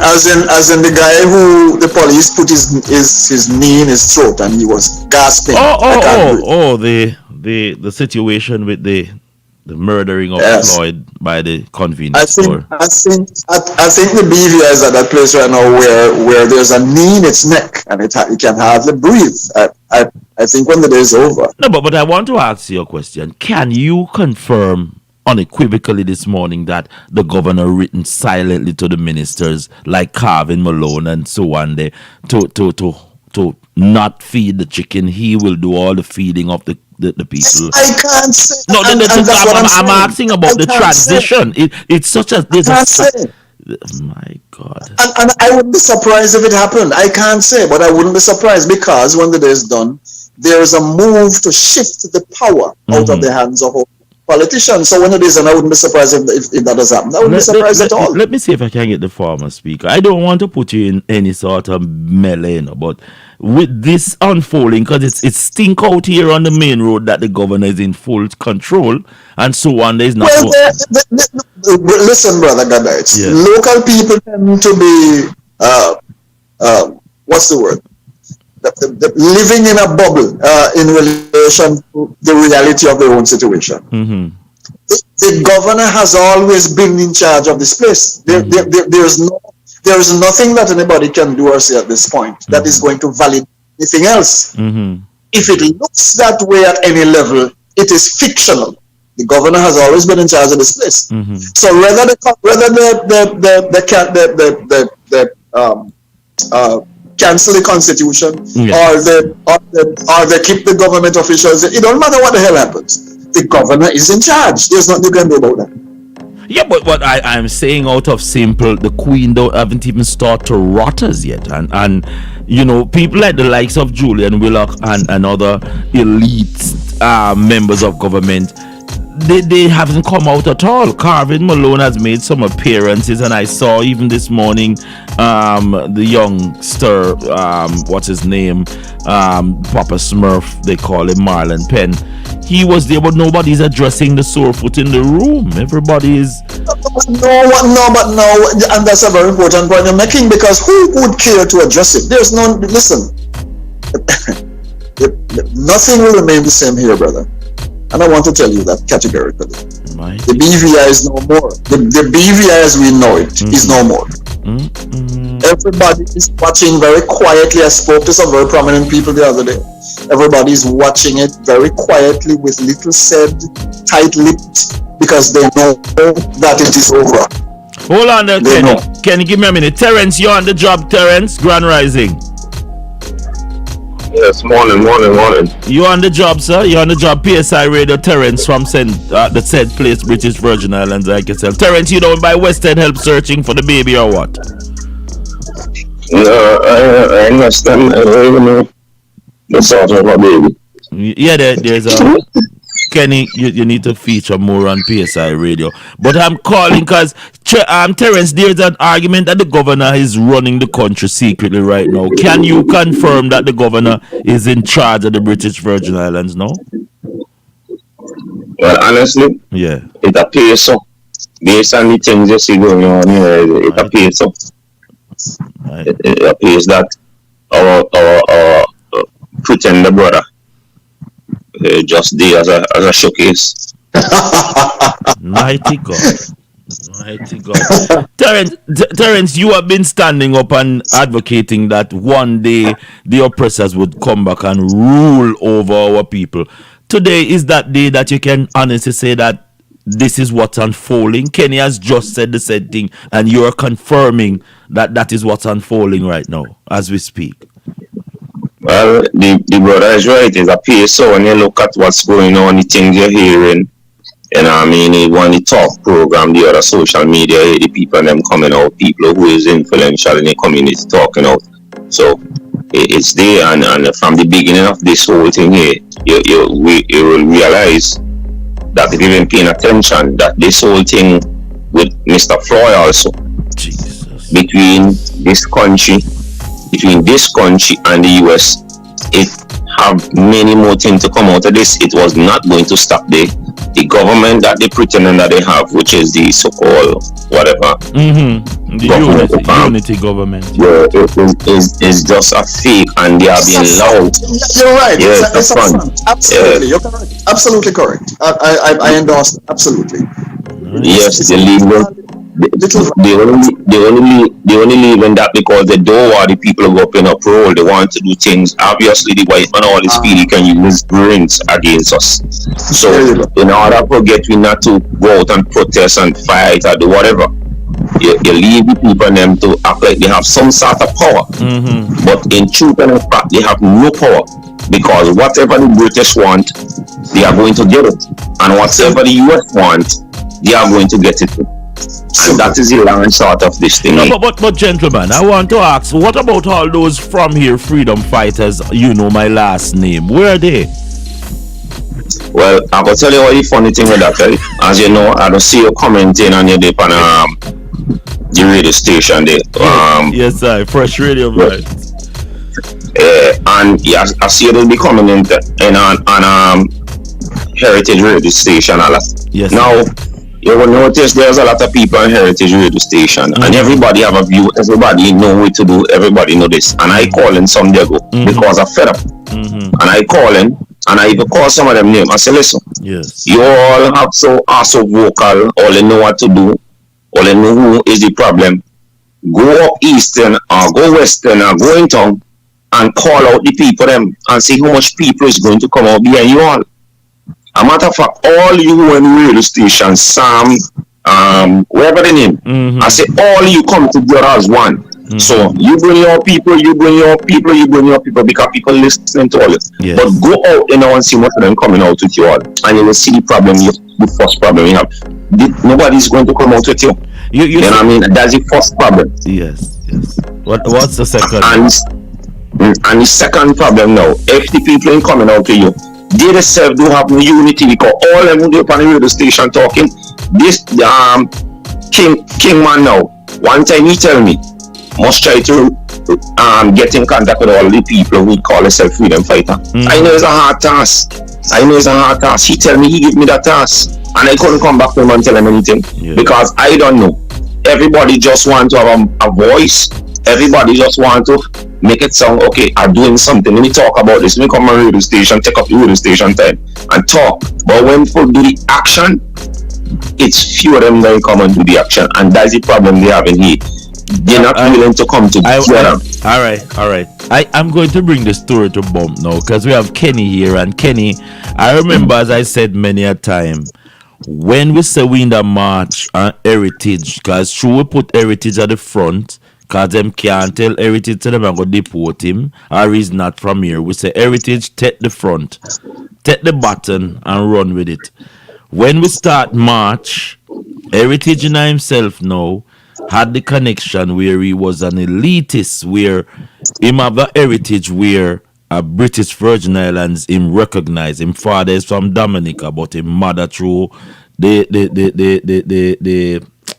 [SPEAKER 11] the guy who the police put his knee in his throat and he was gasping.
[SPEAKER 8] The situation with the murdering of Floyd by the convenience store.
[SPEAKER 11] I think the BVI is at that place right now where there's a knee in its neck and it can hardly breathe. I think when the day is over.
[SPEAKER 8] No, but I want to ask you a question. Can you confirm unequivocally this morning that the governor written silently to the ministers like Carvin Malone and so on there to not feed the chicken? He will do all the feeding of the people.
[SPEAKER 11] I can't say.
[SPEAKER 8] No, I'm asking about the transition. It's such a. My God.
[SPEAKER 11] And I wouldn't be surprised if it happened. I can't say, but I wouldn't be surprised, because when the day is done, there is a move to shift the power out of the hands of politicians. So when it is, and I wouldn't be surprised if that does happen. I wouldn't be surprised at all.
[SPEAKER 8] Let me see if I can get the former speaker. I don't want to put you in any sort of melee, but with this unfolding, because it's stink out here on the main road that the governor is in full control, and so on. There's not.
[SPEAKER 11] Listen, brother Gadites. Yeah. Local people tend to be what's the word? Living in a bubble in relation to the reality of their own situation.
[SPEAKER 8] Mm-hmm.
[SPEAKER 11] The governor has always been in charge of this place. There is nothing that anybody can do or say at this point that is going to validate anything else.
[SPEAKER 8] Mm-hmm.
[SPEAKER 11] If it looks that way at any level, it is fictional. The governor has always been in charge of this place.
[SPEAKER 8] Mm-hmm.
[SPEAKER 11] So whether cancel the constitution, or they keep the government officials, it don't matter what the hell happens. The governor is in charge. There's nothing you can do about that.
[SPEAKER 8] Yeah, but what I'm saying out of simple, the Queen haven't even started to rot us yet, and you know, people like the likes of Julian Willock and other elite members of government, they haven't come out at all. Carvin Malone has made some appearances, and I saw even this morning the youngster, what's his name, Papa Smurf, they call him, Marlon Penn. He was there, but nobody's addressing the sore foot in the room. Everybody is.
[SPEAKER 11] No, and that's a very important point you're making, because who would care to address it? There's no, listen, nothing will remain the same here, brother. And I want to tell you that categorically. The BVI is no more. The BVI as we know it is no more. Everybody is watching very quietly. I spoke to some very prominent people the other day. Everybody is watching it very quietly with little said, tight-lipped, because they know that it is over.
[SPEAKER 8] Hold on there, Kenny. Kenny, give me a minute. Terrence, you're on the job, Terrence. Grand Rising.
[SPEAKER 12] Yes, morning.
[SPEAKER 8] You're on the job, sir. You're on the job. PSI Radio, Terrence from the said place, British Virgin Islands, I can tell. Terrence, you don't buy West End help searching for the baby or what?
[SPEAKER 12] No, I understand. I don't even know the sort of a baby.
[SPEAKER 8] Yeah, there's a... Kenny, you need to feature more on PSI Radio. But I'm calling because, Terrence, there's an argument that the governor is running the country secretly right now. Can you confirm that the governor is in charge of the British Virgin Islands now?
[SPEAKER 12] Well, honestly,
[SPEAKER 8] yeah,
[SPEAKER 12] it appears so. Based on the things you see going on here, it appears so.
[SPEAKER 8] Right.
[SPEAKER 12] It appears that our pretender brother just there as a showcase.
[SPEAKER 8] Mighty God. Terrence, you have been standing up and advocating that one day the oppressors would come back and rule over our people. Today is that day that you can honestly say that this is what's unfolding. Kenny has just said the same thing, and you're confirming that that is what's unfolding right now as we speak.
[SPEAKER 12] Well, the brother is right. It appears so when you look at what's going on, the things you're hearing. You know what I mean? Even the talk program, the other social media, the people and them coming out, people who is influential in the community talking out. So it's there, and from the beginning of this whole thing here, you will realize that if you've been paying attention, that this whole thing with Mr. Floyd also,
[SPEAKER 8] Jesus.
[SPEAKER 12] between this country and the US, it have many more things to come out of this. It was not going to stop the government that they pretending that they have, which is the so-called whatever.
[SPEAKER 8] The unity government.
[SPEAKER 12] Yeah, is just a fake, and they are being loud.
[SPEAKER 11] You're right.
[SPEAKER 12] Yeah,
[SPEAKER 11] it's a front. Absolutely, you're correct. Absolutely correct. I endorse absolutely.
[SPEAKER 12] Yes, they only leave in that because they don't want the people who go up in uproar. They want to do things. Obviously, the white man all this feel he can use his brains against us. So, in order to get we not to go out and protest and fight or do whatever, you leave the people and them to act like they have some sort of power. But in truth and in fact, they have no power, because whatever the British want, they are going to get it, and whatever the US want, they are going to get it. And that is the long and short of this thing.
[SPEAKER 8] No, but gentlemen, I want to ask, what about all those from here freedom fighters? You know my last name. Where are they?
[SPEAKER 12] Well, I will tell you what the funny thing with that. As you know, I don't see you commenting on your dip on the radio station there.
[SPEAKER 8] Yes, sir. Freshradiovybz.
[SPEAKER 12] And yeah, I see you be commenting on Heritage Radio Station a lot.
[SPEAKER 8] Yes.
[SPEAKER 12] Now, you will notice there's a lot of people on Heritage Radio Station, and everybody have a view, everybody know what to do, everybody know this. And I call in some day ago because I'm fed up. And I call in, and I even call some of them names. I say, listen,
[SPEAKER 8] yes,
[SPEAKER 12] you all have so vocal, all they know what to do, all they know who is the problem. Go up eastern or go western or go in town and call out the people them and see how much people is going to come out behind you all. A matter of fact, all you in radio station, Sam, whatever the name, I say all you come together as one. So you bring your people, because people listening to all it.
[SPEAKER 8] Yes.
[SPEAKER 12] But go out and see most of them coming out with you all, and you will see the problem. The first problem you have. Nobody's going to come out with you. You know what I mean? That's the first problem.
[SPEAKER 8] Yes. What's the second?
[SPEAKER 12] And the second problem now, if the people ain't coming out to you, they themselves do have no unity because all them who do up on the radio station talking, this King man now, one time he tell me, must try to get in contact with all the people who call themselves freedom fighter. I know it's a hard task. He tell me, he give me that task, and I couldn't come back to him and tell him anything because I don't know. Everybody just want to have a voice. Everybody just want to make it sound okay. I'm doing something. Let me talk about this. Let me come on radio station, take up the radio station time and talk. But when people do the action, it's few of them that come and do the action, and that's the problem they have in here. They're not willing to come together.
[SPEAKER 8] All right. I'm going to bring the story to bump now because we have Kenny here, and Kenny, I remember as I said many a time, when we say we in the march on heritage, because should we put heritage at the front, because them can't tell heritage to them and go deport him, or he's not from here. We say heritage, take the front, take the button and run with it. When we start march, heritage in himself now had the connection where he was an elitist, where him have a heritage where a British Virgin Islands him recognize him father is from Dominica, but him mother through the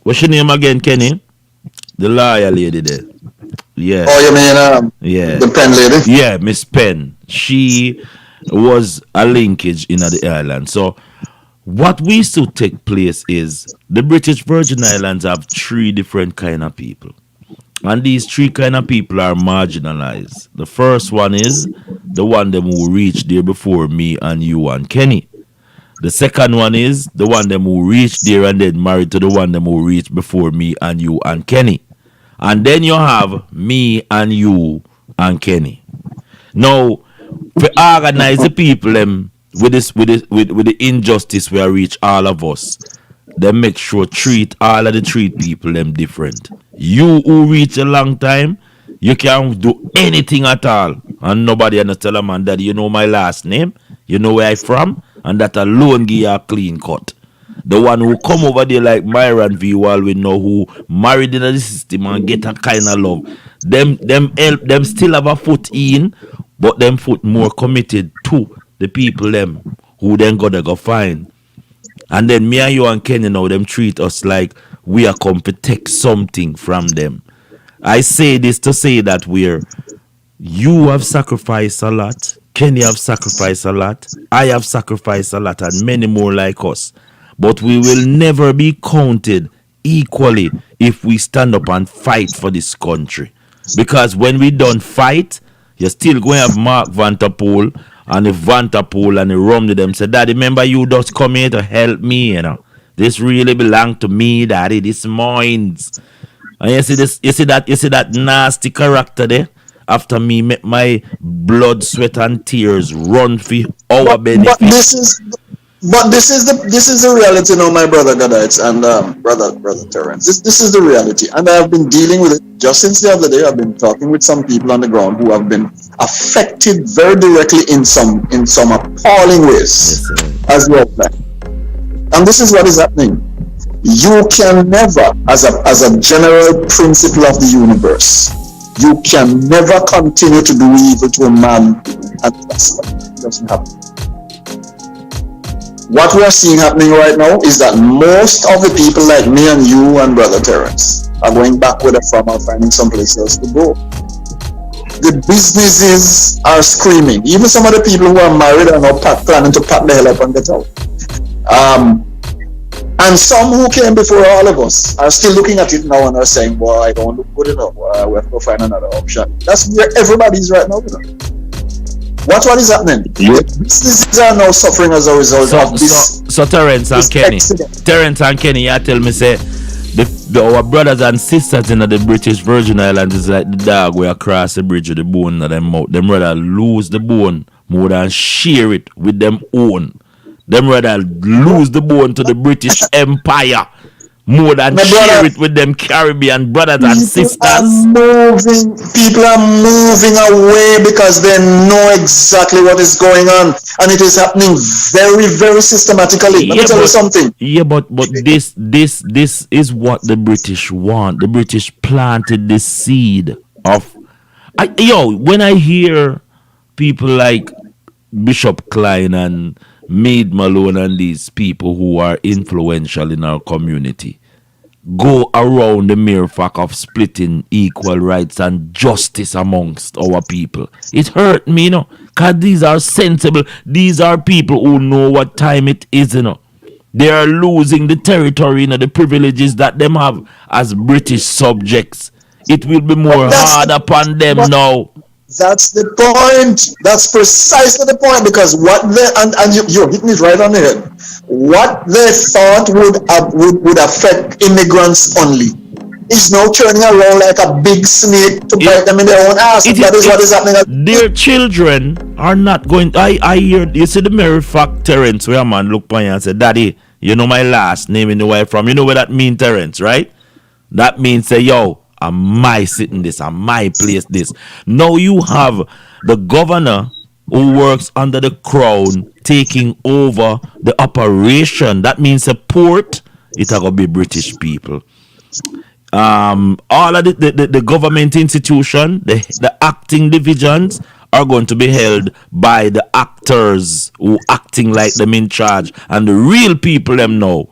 [SPEAKER 8] what's your name again, Kenny? The lawyer lady there. Yeah.
[SPEAKER 11] Oh, you mean the Penn lady?
[SPEAKER 8] Yeah, Miss Penn. She was a linkage in the island. So what we used to take place is the British Virgin Islands have three different kind of people. And these three kind of people are marginalized. The first one is the one them who reached there before me and you and Kenny. The second one is the one them who reached there and then married to the one them who reached before me and you and Kenny. And then you have me and you and Kenny. Now, to organize the people them with the injustice where reach all of us, they make sure treat all of the three people them different. You who reach a long time, you can't do anything at all. And nobody and tell a man that you know my last name, you know where I from, and that alone give you a clean cut. The one who come over there like Myron V. Wall, we know who married in the system and get a kind of love. Them still have a foot in, but them foot more committed to the people them who then gotta go find. And then me and you and Kenny now, them treat us like we are come to take something from them. I say this to say that you have sacrificed a lot, Kenny have sacrificed a lot, I have sacrificed a lot, and many more like us. But we will never be counted equally if we stand up and fight for this country. Because when we don't fight, you're still going to have Mark Vanterpool, and if Vanterpool and the Romney them say, Daddy, remember you just come here to help me, you know. This really belong to me, Daddy. This mine. And you see that nasty character there? After me make my blood, sweat, and tears run for our benefit.
[SPEAKER 11] But this is the reality now, my brother Gadites and brother Terrence. This is the reality, and I have been dealing with it just since the other day. I've been talking with some people on the ground who have been affected very directly in some appalling ways, as well. And this is what is happening. You can never, as a general principle of the universe, you can never continue to do evil to a man and prosper. It doesn't happen. What we are seeing happening right now is that most of the people like me and you and Brother Terrence are going back where they're from or finding someplace else to go. The businesses are screaming. Even some of the people who are married are now planning to pack the hell up and get out. And some who came before all of us are still looking at it now and are saying, well, I don't look good enough. We have to find another option. That's where everybody is right now. What is happening? Businesses are now suffering as a result of this.
[SPEAKER 8] So Terrence and Kenny, you tell me say our brothers and sisters in the British Virgin Islands is like the dog where across the bridge with the bone of them mouth. Them rather lose the bone more than share it with them own. Them rather lose the bone to the British Empire more than share it with them Caribbean brothers and sisters.
[SPEAKER 11] People are moving away because they know exactly what is going on, and it is happening very, very systematically. Let me tell you something.
[SPEAKER 8] Yeah, but this is what the British want. The British planted the seed of. When I hear people like Bishop Klein and Maid Malone and these people who are influential in our community go around the mere fact of splitting equal rights and justice amongst our people. It hurt me, you know, because these are sensible. These are people who know what time it is, you know. They are losing the territory, you know, the privileges that them have as British subjects. It will be more hard upon them now.
[SPEAKER 11] That's the point. That's precisely the point, because what they and you're hitting it right on the head. What they thought would affect immigrants only is now turning around like a big snake to bite them in their own ass. That is what is happening.
[SPEAKER 8] Their children are not going. I hear you see the mere fact, Terence, where a man look on you and say, "Daddy, you know my last name in the way from." You know what that means, Terence, right? That means say, "Yo, am my sitting this? Am my place this?" Now you have the governor who works under the crown taking over the operation. That means a port, it will be British people. All of the government institution, the acting divisions are going to be held by the actors who acting like them in charge, and the real people them know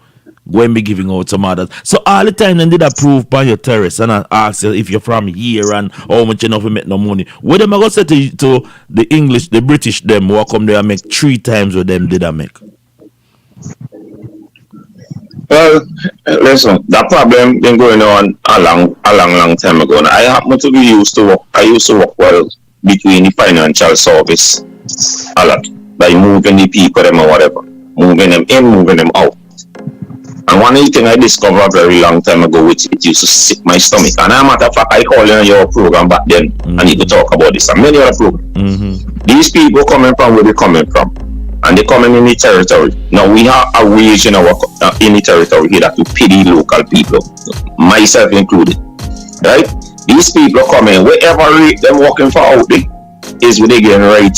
[SPEAKER 8] going to be giving out some others. So all the time they did approve by your terrace and I ask you if you're from here and how much enough you make no money. What them I go say to the English, the British them who come there and make 3 times what them did I make?
[SPEAKER 12] Well, listen, that problem been going on a long time ago. And I happen to be used to work. I used to work well between the financial service a lot by moving the people them or whatever, moving them in, moving them out. And one of the things I discovered a very long time ago, which it used to sick my stomach. And as a matter of fact, I called in your program back then. I need to talk about this and many other programs. These people coming from where they coming from, and they coming in the territory. Now we have a wage in our in the territory here that we pay the local people, myself included. Right? These people coming wherever rate them working for out there is where they getting right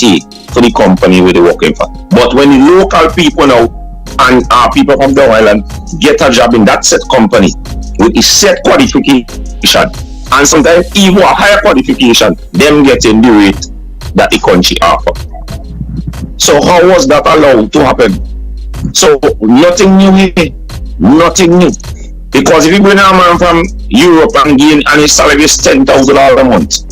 [SPEAKER 12] for the company where they working for. But when the local people now and people from the island get a job in that set company with a set qualification and sometimes even a higher qualification, them getting the rate that the country offer. So how was that allowed to happen? So nothing new here, nothing new. Because if you bring a man from Europe and gain and his salary is $10,000 a month,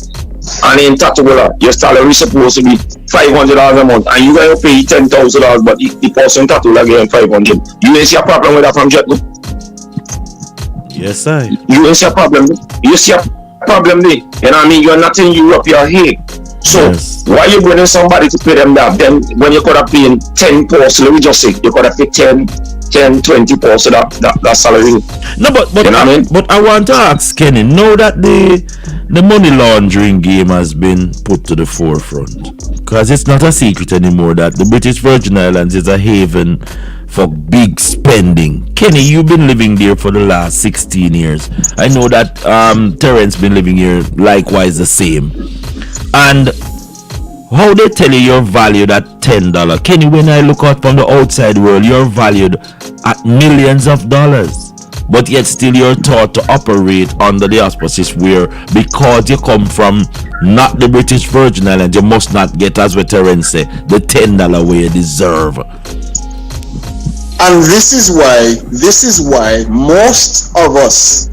[SPEAKER 12] and in Tatoula, your salary is supposed to be $500 a month, and you gotta pay $10,000, but the person in Tatoula getting $500. You ain't see a problem with that from JetBlue?
[SPEAKER 8] Yes, sir.
[SPEAKER 12] You ain't see a problem. You see a problem there. You know what I mean? You're not in Europe, you're here. So why you bringing somebody to pay them that? Then when you could have paid 10 posts, let me just say, you could have paid 10, 20 posts that salary.
[SPEAKER 8] No, but
[SPEAKER 12] you know what I mean?
[SPEAKER 8] But I want to ask Kenny, now that the money laundering game has been put to the forefront, because it's not a secret anymore that the British Virgin Islands is a haven for big spending. Kenny, you've been living there for the last 16 years. I know that Terence been living here likewise the same. And how they tell you you're valued at $10. Kenny, when I look out from the outside world, you're valued at millions of dollars. But yet still you're taught to operate under the auspices where because you come from not the British Virgin Islands, you must not get, as veterans say, the $10 way you deserve.
[SPEAKER 11] And this is why most of us,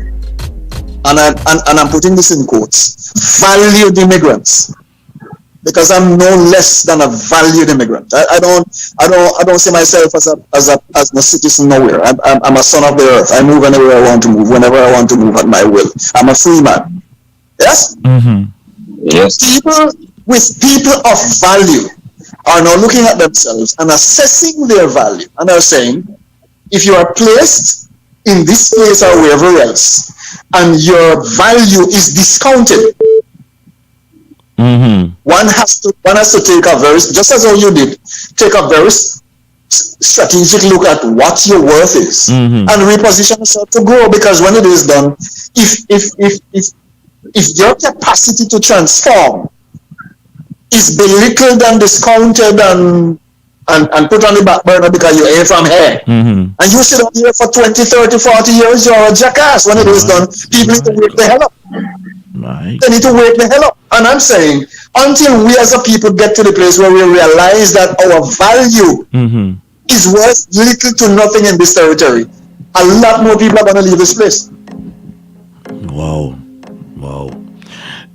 [SPEAKER 11] and I'm putting this in quotes, valued immigrants. Because I'm no less than a valued immigrant. I don't see myself as a citizen nowhere. I'm a son of the earth. I move anywhere I want to move, whenever I want to move at my will. I'm a free man. Yes?
[SPEAKER 8] Mm-hmm.
[SPEAKER 12] Yes.
[SPEAKER 11] People of value are now looking at themselves and assessing their value, and are saying, if you are placed in this place or wherever else, and your value is discounted, one has to take a very, just as how you did, take a very strategic look at what your worth is and reposition yourself to grow. Because when it is done, if your capacity to transform is belittled and discounted and put on the back burner because you ain't from here, and you sit out here for 20, 30, 40 years, you're a jackass. When it is done, people need to wake the hell up. They need to wake the hell up. And I'm saying, until we as a people get to the place where we realize that our value is worth little to nothing in this territory, a lot more people are going to leave this place.
[SPEAKER 8] Wow.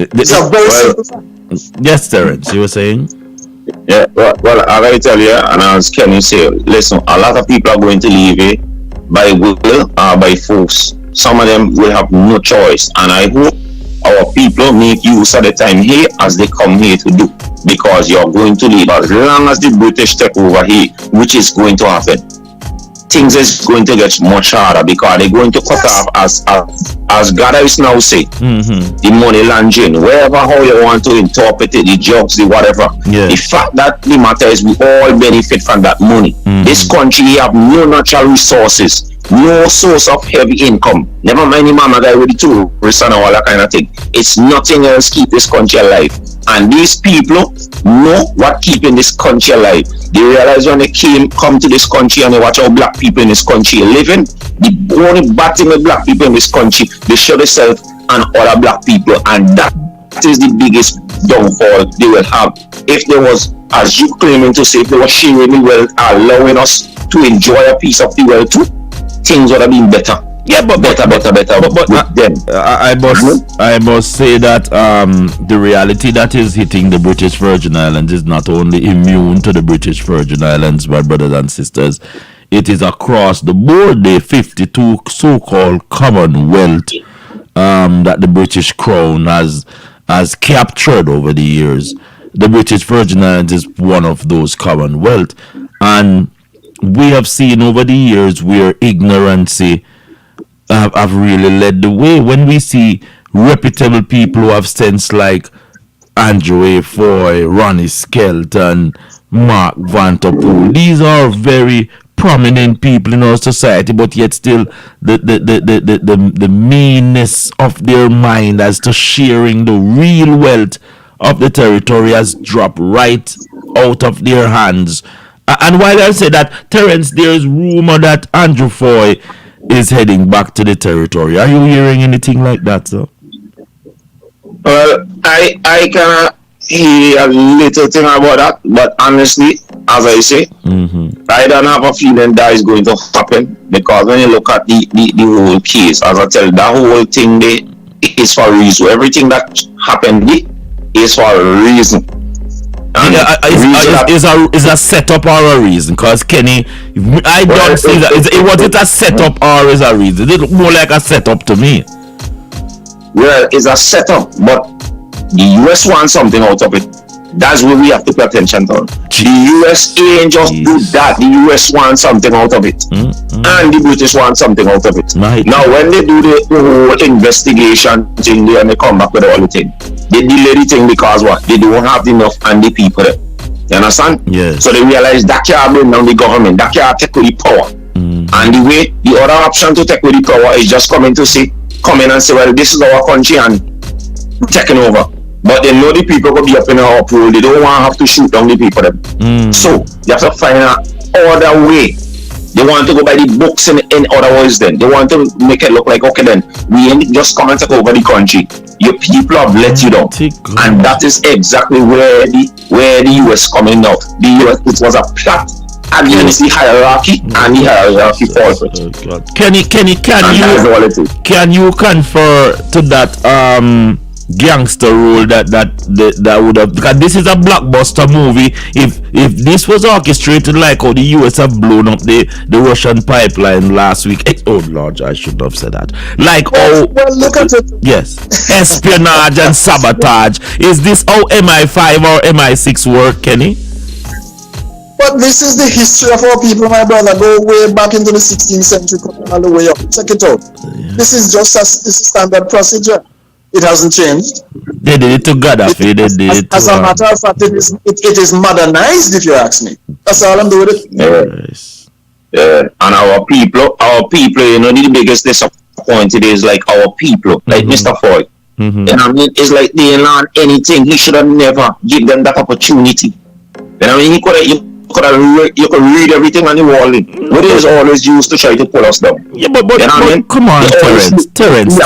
[SPEAKER 11] It's a very simple fact.
[SPEAKER 8] Yes, Terence, you were saying?
[SPEAKER 12] Yeah, well, I gotta tell you, and as Kenny say, listen, a lot of people are going to leave it by will or by force. Some of them will have no choice, and I hope our people make use of the time here as they come here to do, because you're going to leave as long as the British take over here, which is going to happen. Things is going to get much harder because they're going to cut off, as God is now say, the money laundering, wherever how you want to interpret it, the jobs, the whatever. The fact that the matter is we all benefit from that money. This country have no natural resources, no source of heavy income. Never mind the mama guy with the tourists and all that kind of thing. It's nothing else keep this country alive. And these people know what keeping this country alive. They realize when they come to this country and they watch how black people in this country living, the only bad thing with black people in this country, they show themselves and other black people, and that is the biggest downfall they will have. If there was, as you claiming to say, if they were sharing the wealth, allowing us to enjoy a piece of the wealth too, things would have been better. Yeah, but better. But
[SPEAKER 8] I must say that the reality that is hitting the British Virgin Islands is not only immune to the British Virgin Islands, my brothers and sisters. It is across the board. The 52 so-called Commonwealth that the British Crown has captured over the years. The British Virgin Islands is one of those Commonwealth, and we have seen over the years where ignorancy have really led the way. When we see reputable people who have sense like Andrew A. Foy, Ronnie Skelton, Mark Vanterpool, these are very prominent people in our society, but yet still the meanness of their mind as to sharing the real wealth of the territory has dropped right out of their hands. And while I say that, Terence, there is rumor that Andrew Foy is heading back to the territory. Are you hearing anything like that, sir?
[SPEAKER 12] Well, I cannot hear a little thing about that, but honestly, as I say, I don't have a feeling that is going to happen, because when you look at the whole case, as I tell you, that whole thing there is for a reason. Everything that happened there is for a reason.
[SPEAKER 8] Is a setup or a reason? Because Kenny, I don't see that. Was it a setup or is a reason? It look more like a setup to me.
[SPEAKER 12] Well, it's a setup, but the US wants something out of it. That's what we have to pay attention to. The US ain't just do that. The US wants something out of it, and the British want something out of it. Now, when they do the whole investigation thing there and they come back with all the thing, they delay the thing because what? They don't have enough and the people there. You understand?
[SPEAKER 8] Yes.
[SPEAKER 12] So they realize that can't bring down the government, that can't take away the power. And the way, the other option to take away the power is just come in and say, well, this is our country and we're taking over. But they know the people will be up in our uproar. They don't want to have to shoot down the people them. So you have to find an other way. They want to go by the books in other ways then. They want to make it look like, okay then, we ain't just come and take over the country. Your people have let you down. And that is exactly where the US coming out. The US, it was a plot against the hierarchy, and the hierarchy falls.
[SPEAKER 8] Can you confer to that gangster role that would have, because this is a blockbuster movie. If this was orchestrated like how the US have blown up the Russian pipeline last week, oh Lord, I shouldn't have said that. Like
[SPEAKER 11] well, look at it.
[SPEAKER 8] Yes, espionage and sabotage. Is this how MI5 or MI6 work, Kenny?
[SPEAKER 11] But this is the history of our people, my brother. Go way back into the 16th century, coming all the way up. Check it out. This is just this is standard procedure. It hasn't changed.
[SPEAKER 8] They did it to Gaddafi.
[SPEAKER 11] As a matter of fact, it is modernized, if you ask me. That's all I'm doing with it.
[SPEAKER 8] Yes.
[SPEAKER 12] And our people, you know, the biggest disappointed is like our people, like Mr. Foy. And I mean, it's like they didn't learn anything. He should have never give them that opportunity. And I mean, you could read everything on the wall. What is always used to try to pull us down.
[SPEAKER 8] Yeah, but come on, Terence,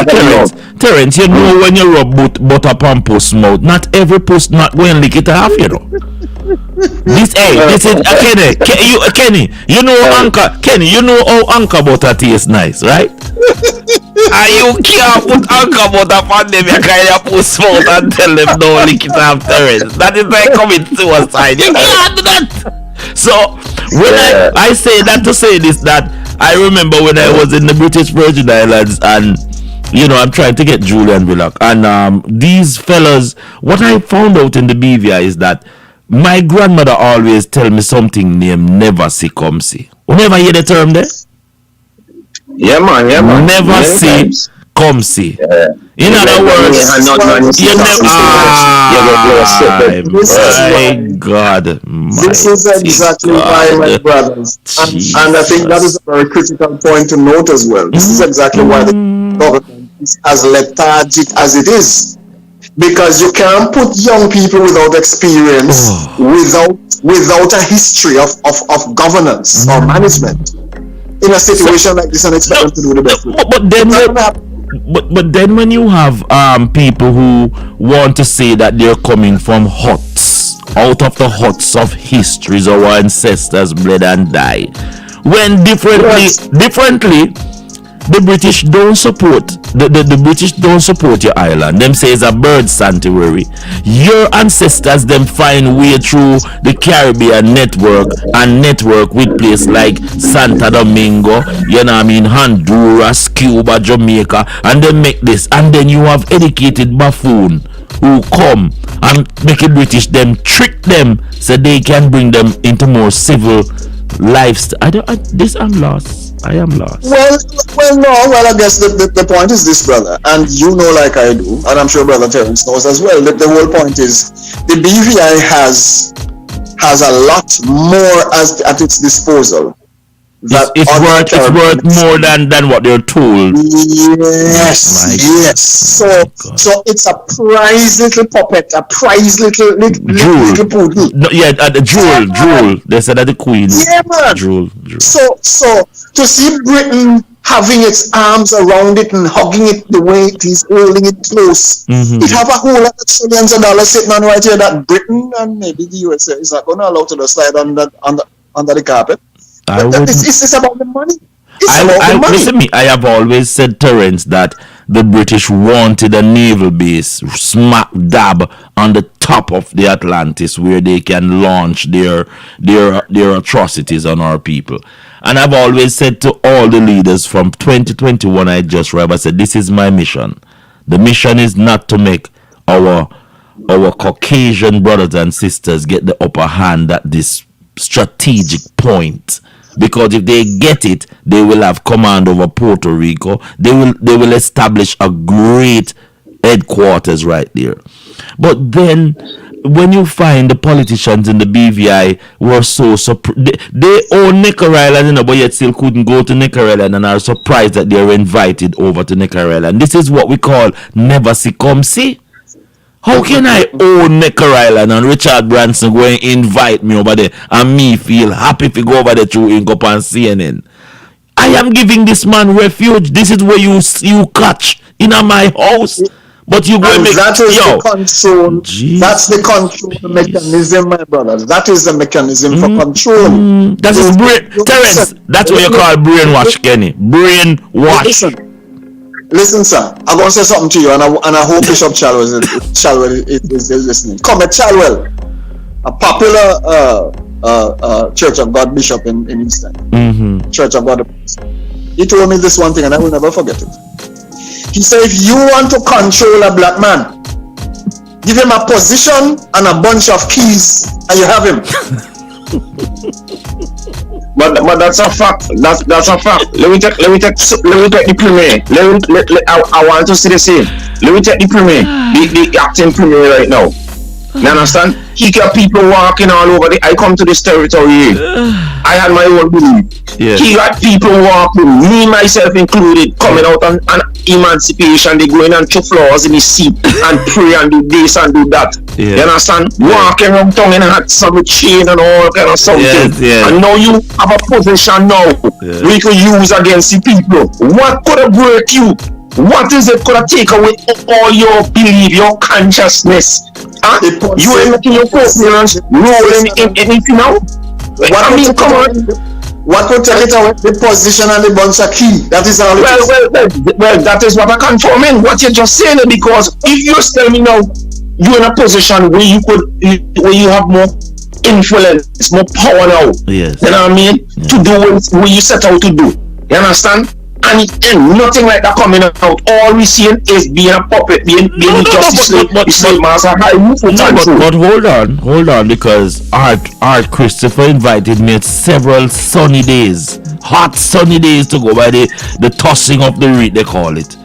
[SPEAKER 8] Terence, you know when you rub butter on post mouth, not every post not going to lick it off, you know. This is Kenny. You know how anchor butter tastes nice, right? And you can't put anchor butter on them, you can't post mouth and tell them don't lick it off, Terence. That is like committing suicide. You can't do that. So when I say that to say this, that I remember when I was in the British Virgin Islands, and you know, I'm trying to get Julian Willock, and these fellas, what I found out in the BVI is that my grandmother always tell me something named never see come see. You never hear the term there?
[SPEAKER 12] Yeah man.
[SPEAKER 8] Never see come see. In other words, you never. My God,
[SPEAKER 11] this is exactly why, my brothers, and I think that is a very critical point to note as well. This is exactly why the government is as lethargic as it is, because you can't put young people without experience, without a history of governance or management in a situation like this and expect them to do the best.
[SPEAKER 8] But then when you have people who want to say that they're coming from huts, out of the huts of histories, our ancestors bled and died, when differently the British don't support the British don't support your island. Them say it's a bird sanctuary. Your ancestors them find way through the Caribbean network and network with places like Santo Domingo, you know what I mean, Honduras, Cuba, Jamaica, and they make this. And then you have educated buffoon who come and make it British them trick them so they can bring them into more civil lifestyle. I'm lost. I am lost.
[SPEAKER 11] Well, I guess the point is this, brother, and you know like I do, and I'm sure Brother Terence knows as well, that the whole point is the BVI has a lot more at its disposal.
[SPEAKER 8] It's worth more than what they're told.
[SPEAKER 11] Yes. So it's a prize little puppet, a prize little poodle.
[SPEAKER 8] No, Jewel. They said that the queen.
[SPEAKER 11] Yeah, man.
[SPEAKER 8] Jewel.
[SPEAKER 11] So to see Britain having its arms around it and hugging it the way it is, holding it close, it have a whole lot of trillions of dollars sitting on right here that Britain and maybe the USA is not going to allow to slide under the carpet. It's about the money.
[SPEAKER 8] Listen to me. I have always said, Terence, that the British wanted a naval base smack dab on the top of the Atlantis where they can launch their atrocities on our people. And I've always said to all the leaders from 2021, I said, this is my mission. The mission is not to make our Caucasian brothers and sisters get the upper hand at this strategic point. Because if they get it, they will have command over Puerto Rico. They will establish a great headquarters right there. But then, when you find the politicians in the BVI were so they own Necker Island, but yet still couldn't go to Necker Island and are surprised that they were invited over to Necker Island. This is what we call never see come see. How can I own Necker Island and Richard Branson go and invite me over there and me feel happy if you go over there through Incop and CNN? I am giving this man refuge. This is where you catch in my house. But you go and make
[SPEAKER 11] that is the control. That's the control mechanism, my brothers. That is the mechanism for control.
[SPEAKER 8] That is Terence, that's what you call brainwash, Kenny. Brainwash.
[SPEAKER 11] Listen, sir, I'm going to say something to you, and I hope Bishop Chalwell is listening. Come, Chalwell, a popular Church of God bishop in East End, Church of God. He told me this one thing, and I will never forget it. He said, if you want to control a black man, give him a position and a bunch of keys, and you have him.
[SPEAKER 12] But that's a fact. That's a fact. Let me take the premier. I want to see the same. Let me take the premier, the acting premier right now. You understand? He got people walking all over. I come to this territory here. I had my own belief. Yeah. He got people walking, me myself included, coming out on emancipation. They go in and chew flowers in his seat and pray and do this and do that. Yeah. You understand? Walking around tongue and hat, some chain and all kind of something. And now you have a position now we could use against the people. What could have break you? What is it gonna take away all your belief, your consciousness? Huh? You ain't letting your coherence rolling in anything now? I mean, come on.
[SPEAKER 11] What could take it away? The position and the bunch of key. That is all it is.
[SPEAKER 12] Well, that is what I confirm. What you're just saying, because if you tell me now, you're in a position where you have more influence, more power now.
[SPEAKER 8] Yes.
[SPEAKER 12] You know what I mean? Yeah. To do what you set out to do. You understand? And nothing like that coming out. All we seeing is being a puppet, being justice master.
[SPEAKER 8] But hold on, because Art Christopher invited me at several sunny days, hot sunny days, to go by the tossing of the reed, they call it.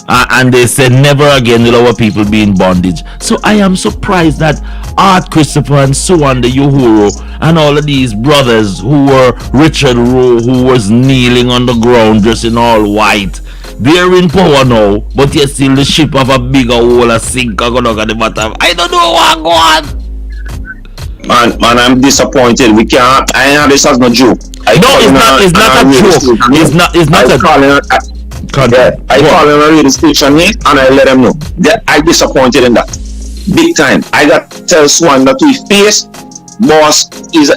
[SPEAKER 8] And they said never again will our people be in bondage. So I am surprised that Art Christopher and so on, the Uhuru, and all of these brothers who were Richard Rowe, who was kneeling on the ground dressed in all white, they're in power now, but yet still the ship of a bigger hole, a sinker going at the bottom. I don't know what go on.
[SPEAKER 12] Man, I'm disappointed. We can't. I know this is no joke.
[SPEAKER 8] It's not a joke. It's not a joke.
[SPEAKER 12] I call him a radio station here and I let him know that I disappointed in that big time. I got to tell Swan that we face boss is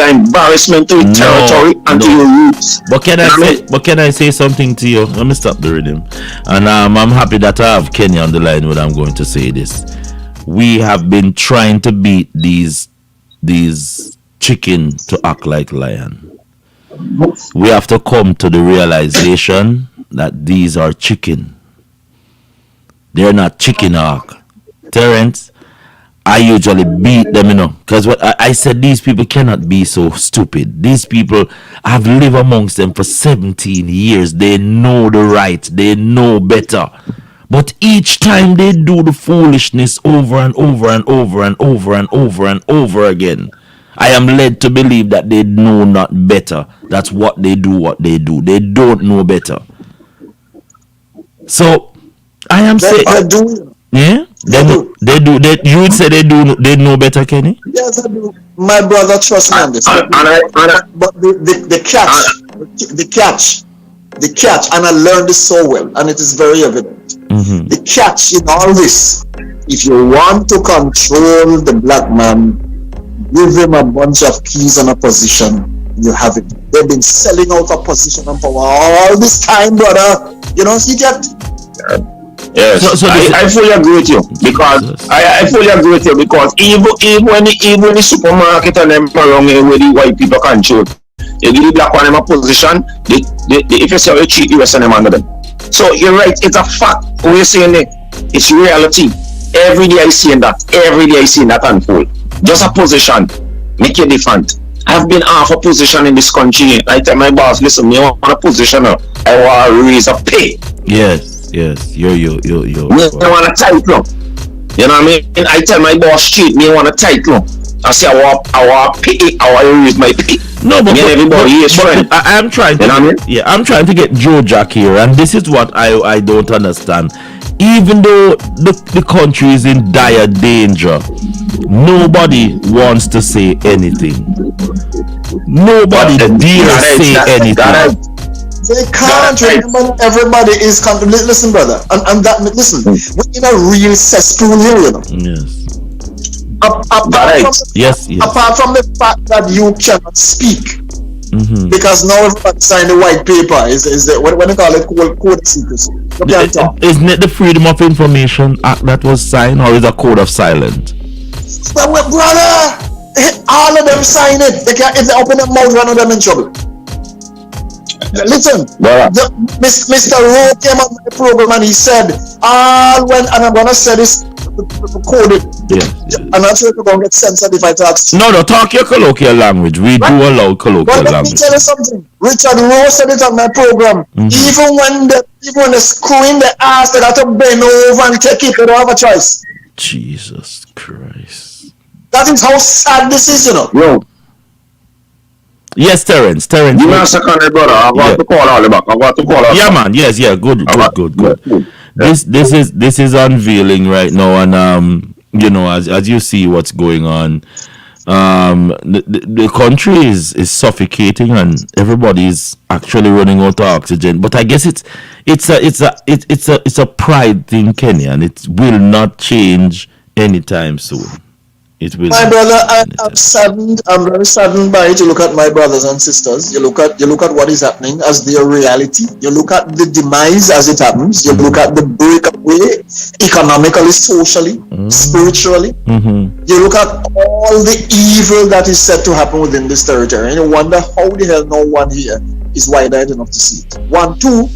[SPEAKER 12] an embarrassment to your territory and to your roots.
[SPEAKER 8] But can I say something to you? Let me stop the rhythm. And I'm happy that I have Kenny on the line when I'm going to say this. We have been trying to beat these chicken to act like lion. We have to come to the realization that these are chicken. They're not chicken hawk. Terrence, I usually beat them, because what I said, these people cannot be so stupid. These people, I've lived amongst them for 17 years. They know the right. They know better. But each time they do the foolishness over and over and over and over and over and over again, I am led to believe that they know not better. That's what they do. They don't know better. So I am saying, yeah, they do. You would say they know better, Kenny?
[SPEAKER 11] Yes, I do. My brother, trust me on this. But the catch, and I learned this so well, and it is very evident.
[SPEAKER 8] Mm-hmm.
[SPEAKER 11] The catch in all this, if you want to control the black man, give him a bunch of keys and a position, you have it. They've been selling out a position and power all this time, brother. See that?
[SPEAKER 12] Yes, I fully agree with you, because I fully agree with you, because even when the supermarket and them around where the white people control, you give the black one in a position, if you say you cheat, you send them under them. So you're right, it's a fact. We're saying it, it's reality. Every day I see that unfold. Just a position, make you different. I've been off a position in this country. I tell my boss, listen, me want a position, I want to raise a pay.
[SPEAKER 8] Yes. Yo.
[SPEAKER 12] I want a title. You know what I mean? I tell my boss straight, me want a title. I say I want pay, I want to raise my pay.
[SPEAKER 8] No, but
[SPEAKER 12] everybody is friend.
[SPEAKER 8] I'm trying to, I'm trying to get Joe Jack here, and this is what I don't understand. Even though the country is in dire danger, nobody wants to say anything. Nobody dare say anything.
[SPEAKER 11] They can't. Remember, everybody is listen, brother, and that listen. We're in a real cesspool here,
[SPEAKER 8] Yes.
[SPEAKER 11] Apart from the fact that you cannot speak, because now everybody signed the white paper. Is what they call it, code of secrecy. You can't talk.
[SPEAKER 8] Isn't it the Freedom of Information Act that was signed, or is it a code of silence?
[SPEAKER 11] But brother, all of them sign it. They can, if they open their mouth, one of them in trouble. Listen, Mr. Rowe came on the program and he said, and I'm gonna say this coded. I'm not sure if you're gonna get censored if I talk.
[SPEAKER 8] No, talk your colloquial language. We do allow colloquial language.
[SPEAKER 11] Let me tell you something. Richard Rowe said it on my program. Even when they screw in the ass, they got to bend over and take it. They don't have a choice.
[SPEAKER 8] Jesus Christ.
[SPEAKER 11] That is how sad this is,
[SPEAKER 12] Yo.
[SPEAKER 8] Yes, Terrence.
[SPEAKER 12] Give me a second, brother. I got to call all back.
[SPEAKER 8] Yeah, man. Yes, good. This is unveiling right now, and as you see what's going on, the country is suffocating and everybody is actually running out of oxygen. But I guess it's a pride thing, Kenya, and it will not change anytime soon. It will.
[SPEAKER 11] My brother, I'm saddened. I'm very saddened by it. You look at my brothers and sisters. You look at what is happening as their reality. You look at the demise as it happens. You look at the breakaway, economically, socially, spiritually. You look at all the evil that is set to happen within this territory, and you wonder how the hell no one here is wide-eyed enough to see it. One, two.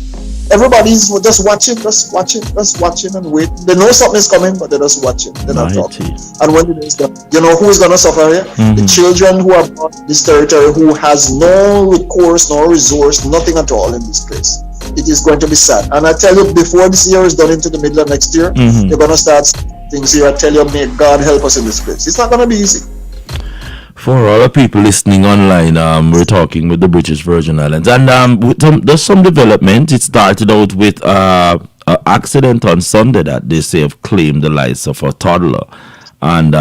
[SPEAKER 11] Everybody's just watching and waiting. They know something is coming, but they're just watching. They're not talking. And when it is done, you know who is going to suffer here? The children who are born in this territory, who has no recourse, no resource, nothing at all in this place. It is going to be sad. And I tell you, before this year is done into the middle of next year, you're going to start things here. I tell you, may God help us in this place. It's not going to be easy.
[SPEAKER 8] For all the people listening online, we're talking with the British Virgin Islands, and there's some development. It started out with an accident on Sunday that they say have claimed the lives of a toddler, and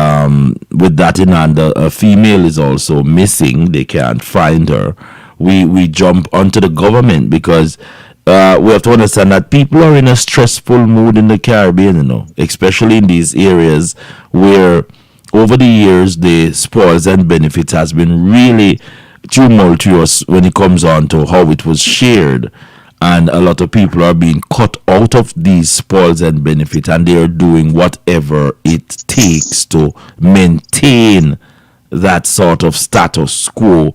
[SPEAKER 8] with that in hand, a female is also missing. They can't find her. We jump onto the government because we have to understand that people are in a stressful mood in the Caribbean, especially in these areas where over the years, the spoils and benefits has been really tumultuous when it comes on to how it was shared. And a lot of people are being cut out of these spoils and benefits, and they are doing whatever it takes to maintain that sort of status quo.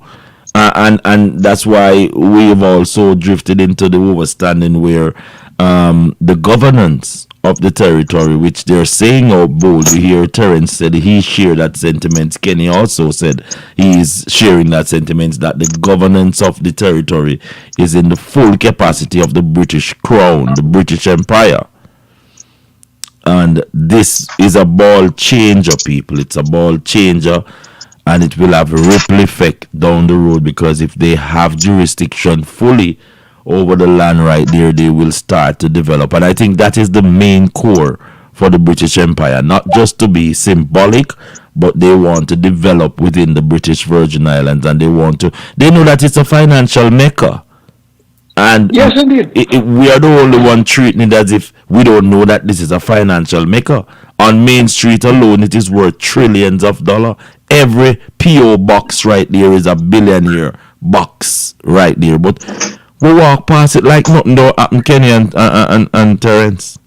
[SPEAKER 8] And that's why we've also drifted into the overstanding where the governance of the territory, which they're saying out bold. You hear Terence said he shared that sentiment. Kenny also said he is sharing that sentiment that the governance of the territory is in the full capacity of the British Crown, the British Empire. And this is a ball changer, people. It's a ball changer, and it will have a ripple effect down the road, because if they have jurisdiction fully over the land right there, they will start to develop. And I think that is the main core for the British Empire, not just to be symbolic, but they want to develop within the British Virgin Islands, and they know that it's a financial mecca. And
[SPEAKER 13] yes, indeed.
[SPEAKER 8] We are the only one treating it as if we don't know that this is a financial mecca. On Main Street alone, it is worth trillions of dollars. Every P.O. box right there is a billionaire box right there. But we walk past it like nothing don't happen, Kenny and Terence.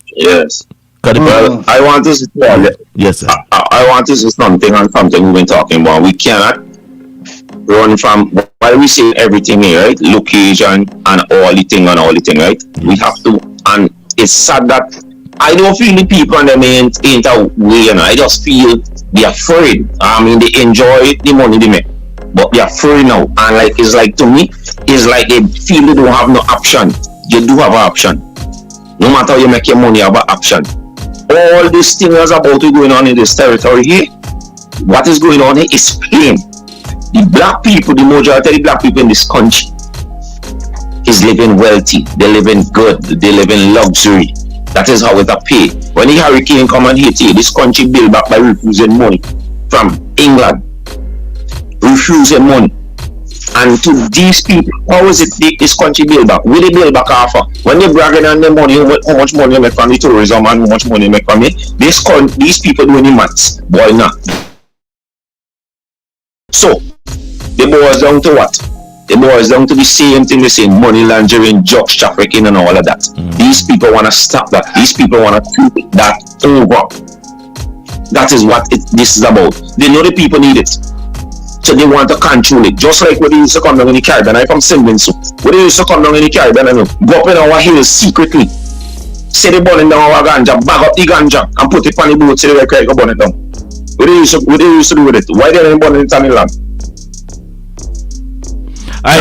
[SPEAKER 12] Yes. Well, I want to say,
[SPEAKER 8] yes, sir.
[SPEAKER 12] I want to say something on something we've been talking about. We cannot run from, while we say everything here, right? Location and all the thing, right? We have to, and it's sad that I don't feel the people and them ain't a way, I just feel they're afraid. I mean, they enjoy the money they make, but they're afraid now. And like, it's like, to me, it's like they feel they don't have no option. You do have an option. No matter how you make your money, you have an option. All these things about to going on in this territory here, what is going on here is plain. The black people, the majority of the black people in this country is living wealthy. They living good. They live in luxury. That is how it appears. When the hurricane come and hit here, this country built back by refusing money from England. Refusing money. And to these people, how is it this country built back? Will they build back after? When they're bragging on the money, how much money they make from the tourism and how much money they make from it, these people doing the maths. Boy, not. So, the boils down to what? It boils down to the same thing, the same money laundering, drugs trafficking and all of that. These people want to stop that. These people want to keep that over. That is what this is about. They know the people need it. So they want to control it. Just like when they used to come down in the Caribbean. I'm from St. so when they used to come down in the Caribbean, go up in our hills secretly. Say they burning down our ganja, bag up the ganja and put it on the boat so they can burn it down. What they used to do with it? Why they didn't burn it on the land?
[SPEAKER 8] I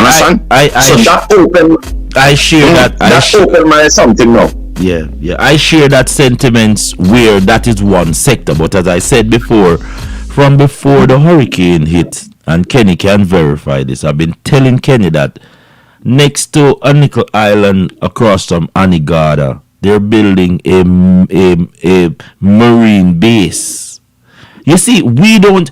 [SPEAKER 8] share that.
[SPEAKER 12] That open my something now.
[SPEAKER 8] Yeah. I share that sentiments where that is one sector. But as I said before, from before the hurricane hit, and Kenny can verify this, I've been telling Kenny that next to a nickel island across from Anegada, they're building a marine base. You see, we don't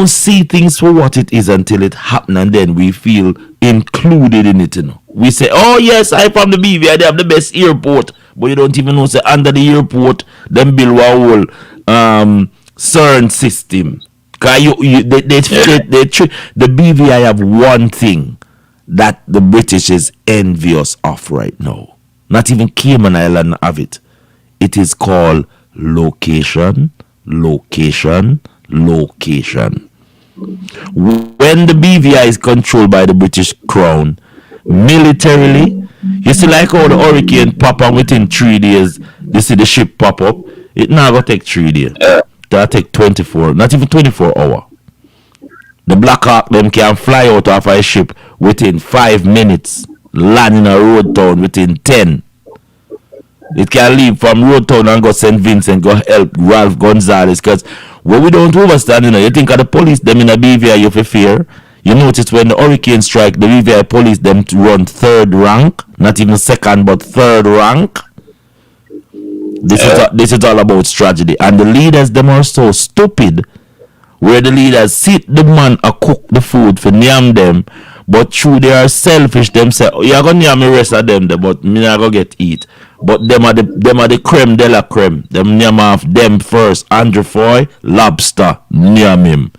[SPEAKER 8] see things for what it is until it happens, and then we feel included in it. You know, we say, "Oh yes, I from the BVI, they have the best airport," but you don't even know. Say under the airport, them build a whole CERN system. Cause the BVI have one thing that the British is envious of right now. Not even Cayman Island have it. It is called location. When the BVI is controlled by the British Crown militarily, you see like how the hurricane pop up within 3 days, you see the ship pop up, it now gonna take 3 days. That'll take 24, not even 24 hours. The Black Hawk them can fly out of a ship within 5 minutes, land in a road town within 10. It can leave from Road Town and go St. Vincent, go help Ralph Gonzalez. Because what we don't understand, you think of the police, them in a BVI, you for fear. You notice when the hurricane strike, the BVI police, them to run 3rd rank. Not even 2nd, but 3rd rank. This is all about strategy. And the leaders, them are so stupid. Where the leaders sit the man a cook the food for name them. But through they are selfish, them say, oh, you're going to name the rest of them, but me not going to get eat. But them are the creme de la creme. Them name off them first. Andrew Foy, lobster, name him.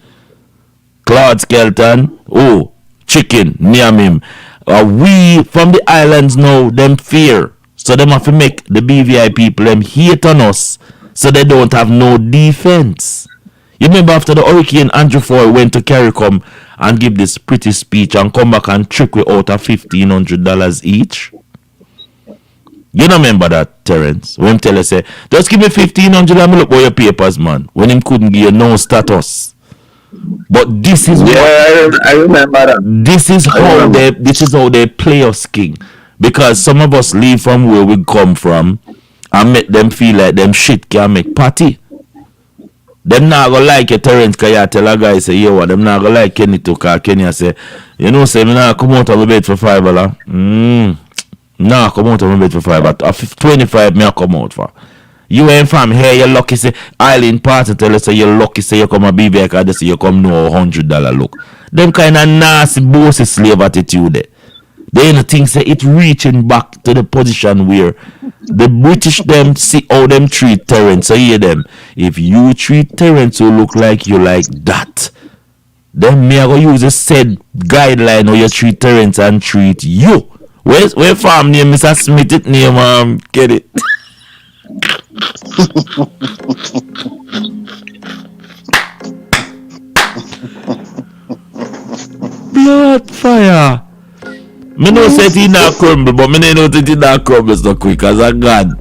[SPEAKER 8] Claude Skelton, oh, chicken, name him. We from the islands now, them fear. So them have to make the BVI people, them hate on us. So they don't have no defense. You remember after the hurricane, Andrew Foy went to CARICOM and give this pretty speech and come back and trick we out of $1,500 each. You don't remember that, Terence? When him tell us, say, just give me $1,500 and look for your papers, man. When him couldn't give you no status. But this is
[SPEAKER 12] I remember that.
[SPEAKER 8] This is how they play us, King. Because some of us leave from where we come from and make them feel like them shit can make party. Them not gonna like you, Terence, cause you tell a guy say, yo, what, them not gonna like Kenny too, cause Kenny say, you know, say, me not come out of the bed for $5. Nah, come out of the bed for $5. 25 me I come out for. You ain't from here, you're lucky, say, Island Party tell us, say, you're lucky, say, you come a BB, cause they say, you come no $100 look. Them kind of nasty, bossy slave attitude there. They ain't think say it reaching back to the position where the British them see how them treat Terence. So hear them. If you treat Terence who look like you like that, then me I go use a said guideline how you treat Terence and treat you. Where farm name Mr. Smith it name get it. Blood fire. Me know say it not crumble, but me know that it not crumble so quick. As a God,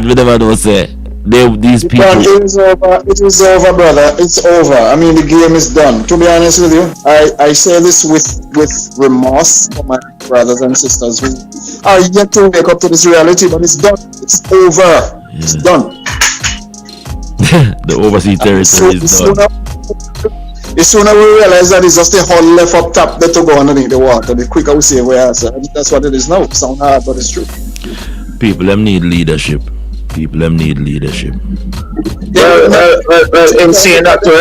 [SPEAKER 8] we never know say these people.
[SPEAKER 11] But it is over, brother. It's over. I mean, the game is done. To be honest with you, I say this with remorse for my brothers and sisters who are yet to wake up to this reality. But it's done. It's over. Yeah. It's done.
[SPEAKER 8] The overseas territory is done.
[SPEAKER 11] The sooner we realize that it's just the hull left up top that to go underneath the water, the quicker we see where it's at. That's what it is now. Sound hard, but it's true.
[SPEAKER 8] People them need leadership. Well,
[SPEAKER 12] in saying that to you.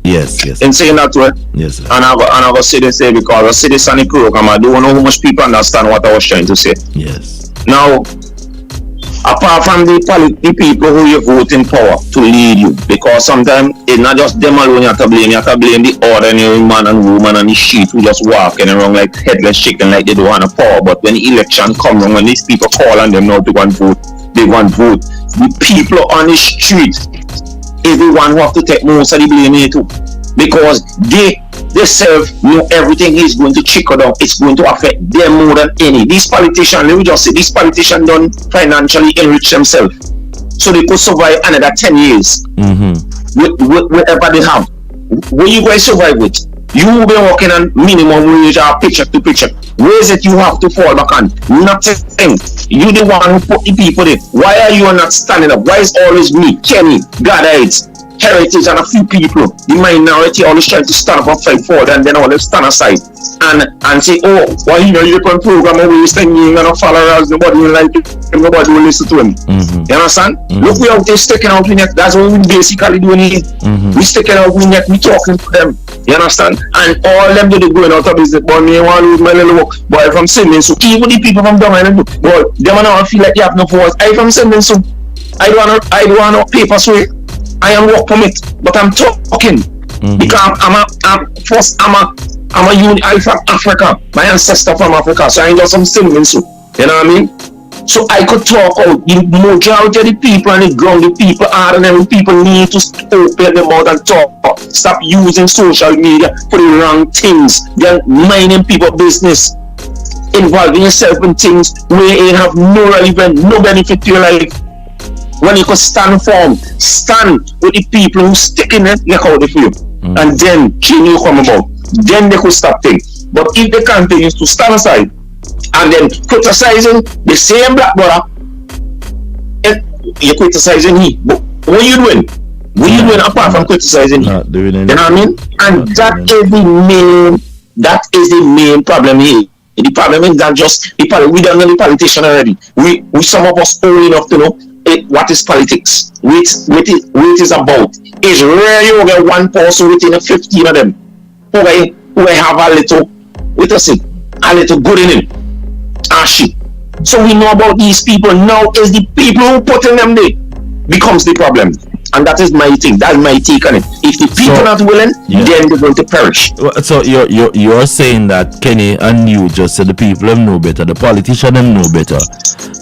[SPEAKER 8] Yes.
[SPEAKER 12] In saying that to
[SPEAKER 8] yes, sir.
[SPEAKER 12] And I go say this because I see this on the program. I don't know how much people understand what I was trying to say.
[SPEAKER 8] Yes.
[SPEAKER 12] Now, apart from the people who you vote in power to lead you, because sometimes it's not just them alone you have to blame the ordinary man and woman and the sheep who just walking around like headless chicken like they don't want a power. But when the election comes and when these people call on them now to go and vote, they go and vote. The people on the street, everyone who have to take most of the blame here too. Because they themselves know everything is going to trickle down. It's going to affect them more than any. These politicians, let me just say, these politicians don't financially enrich themselves. So they could survive another 10 years. Whatever they have. What you guys survive with? You will be working on minimum wage or paycheck to paycheck. Where is it you have to fall back on? Nothing. You the one who put the people there. Why are you not standing up? Why is always me, Kenny, God, heritage and a few people, the minority always trying to stand up and fight for it, and then all them stand aside and say, oh, well, you can program away, sending and followers, nobody will like it, nobody will listen to him. You understand? Look, we out there sticking out with it. That's what we basically doing here. We sticking out with it, we talking to them. You understand? And all them do going out of business, but me want to lose my little work. But if I'm sending so, even the people from down and but them now feel like they have no voice. If I'm sending so, I don't want no papers for it. I am work permit, but I'm talking because I'm a unit. I'm from Africa. My ancestor from Africa, so I know some singing. So you know what I mean. So I could talk out. The majority of the people on the ground, the people ordinary people need to open their mouth and talk. Stop using social media for the wrong things. They're minding people business, involving yourself in things where you have no relevance, no benefit to your life. When you could stand firm, stand with the people who stick in it, look out for you. And then change will come about. Then they could stop things. But if they continue to stand aside and then criticizing the same black brother, you're criticizing him. But what are you doing? What are you doing apart from criticizing him? You know what I mean? And that is the main problem here. The problem is that just we don't know the politician already. We some of us old enough to know what is politics, what it is about. It's rare you get one person within 15 of them who have a little good in him. So we know about these people now. Is the people who put in them there becomes the problem. And that is my thing. That's my take on it. If the people are not willing, then they're going to perish.
[SPEAKER 8] So you're saying that Kenny and you just said the people them know better, the politicians them know better.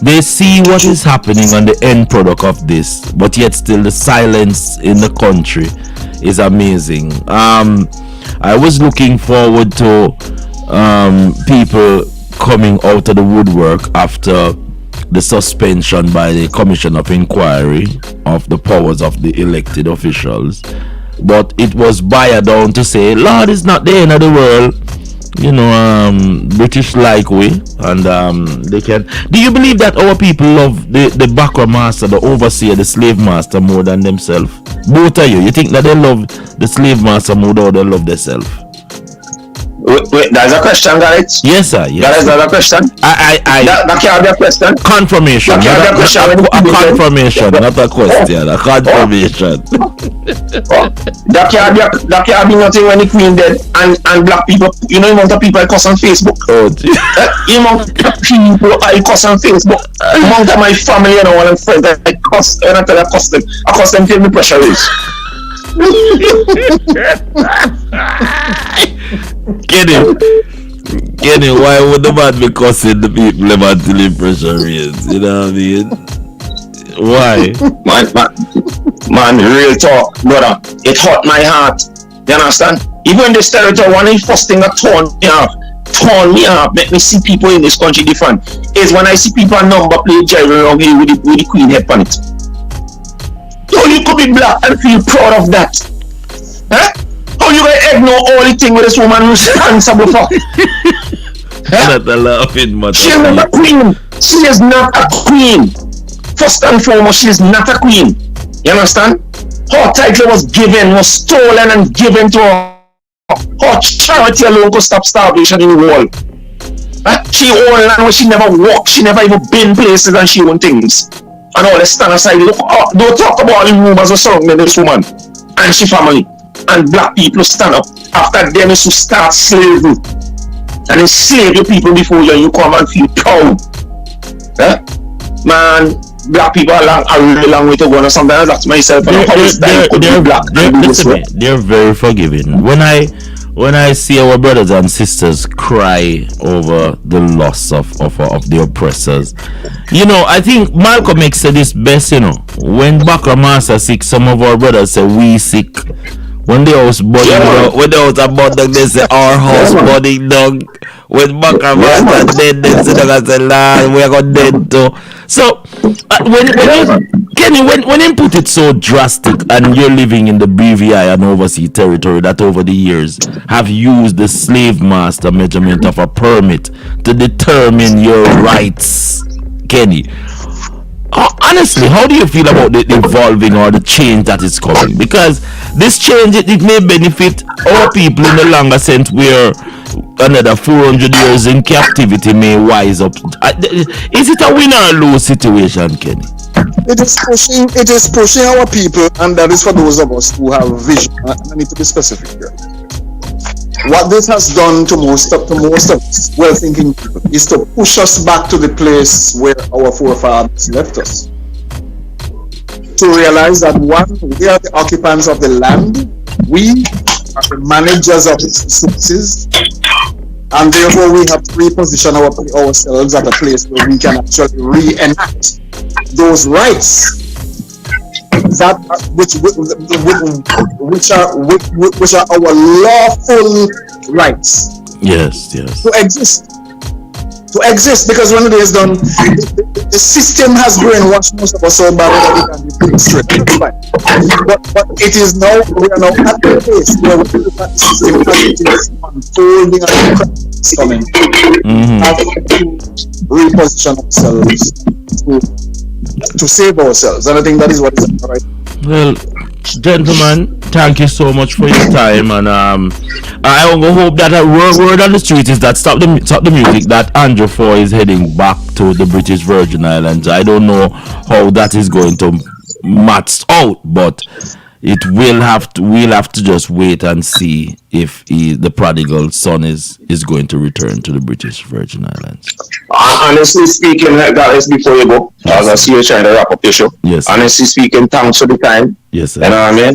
[SPEAKER 8] They see what is happening on the end product of this, but yet still the silence in the country is amazing. I was looking forward to people coming out of the woodwork after the suspension by the Commission of Inquiry of the powers of the elected officials, but it was biased down to say, Lord, it's not the end of the world. You know, British like we, and they can. Do you believe that our people love the backer master, the overseer, the slave master more than themselves? Both of you think that they love the slave master more than they love themselves?
[SPEAKER 12] Wait, that's a question, guys.
[SPEAKER 8] Yes, sir. Yes.
[SPEAKER 12] That is not a question. That can't be a question.
[SPEAKER 8] Confirmation.
[SPEAKER 12] That can't be a question.
[SPEAKER 8] A confirmation, not a question. A confirmation.
[SPEAKER 12] That can't be nothing when the queen dead and black people. You know the amount of people I cuss on Facebook.
[SPEAKER 8] Oh,
[SPEAKER 12] the amount of people I cuss on Facebook. The amount of my family and all and friends I cuss. When I tell I cuss them till the pressure is.
[SPEAKER 8] Kenny, why would the man be cussing the people until the pressure is? You know what I mean? Why?
[SPEAKER 12] Man, real talk, brother. It hurt my heart. You understand? Even this territory, one of the first thing that torn me up, make me see people in this country different, is when I see people number plate driving around here with the queen head on it. So you could be black and feel proud of that. Huh? How you gonna ignore all the thing with this woman who's responsible for?
[SPEAKER 8] Not a laughing matter.
[SPEAKER 12] She is not a queen. She is not a queen. First and foremost, she is not a queen. You understand? Her title was stolen and given to her. Her charity alone could stop starvation in the world. She owned land where she never walked, she never even been places, and she owned things. And all the stand aside, look, don't talk about the rumors of surrounding this woman and she family. And black people stand up after them is to start slavery and enslave your people before you come and feel proud. Man, black people are a really long way to go, and sometimes I ask myself,
[SPEAKER 8] they're very forgiving. When I see our brothers and sisters cry over the loss of the oppressors, you know, I think Malcolm X said this best, you know, when Bakra Master sick, some of our brothers say we sick. When the house burning down, when the house about dog, they say our house burning down. When Bakra Master dead, they say Lord, we are going dead too. So when you put it so drastic, and you're living in the BVI and overseas territory that over the years have used the slave master measurement of a permit to determine your rights, Kenny, Honestly, how do you feel about the evolving or the change that is coming? Because this change, it may benefit our people in the longer sense, where another 400 years in captivity may wise up. Is it a win or lose situation, Kenny?
[SPEAKER 11] It is pushing our people, and that is for those of us who have vision. I need to be specific here. What this has done to most of us well-thinking people is to push us back to the place where our forefathers left us. To realize that one, we are the occupants of the land, we are the managers of its resources, and therefore we have to reposition ourselves at a place where we can actually reenact those rights that which are our lawful rights.
[SPEAKER 8] Yes.
[SPEAKER 11] To exist, because when it is done, the system has brainwashed most of us so bad that we can be pretty straight. But it is now, we are now at the place where we look at the system as it is unfolding and the crisis coming. Have to reposition ourselves to save ourselves, and I think that is what is right.
[SPEAKER 8] Well, gentlemen, thank you so much for your time, and I hope that a word on the street is that stop the music, that Andrew Foy is heading back to the British Virgin Islands. I don't know how that is going to match out, but we'll have to just wait and see if the prodigal son is going to return to the British Virgin Islands.
[SPEAKER 12] Honestly speaking, guys, before you go, as I see you trying to wrap up your show.
[SPEAKER 8] Yes.
[SPEAKER 12] Honestly speaking, thanks for the time.
[SPEAKER 8] Yes, sir.
[SPEAKER 12] You know what I mean?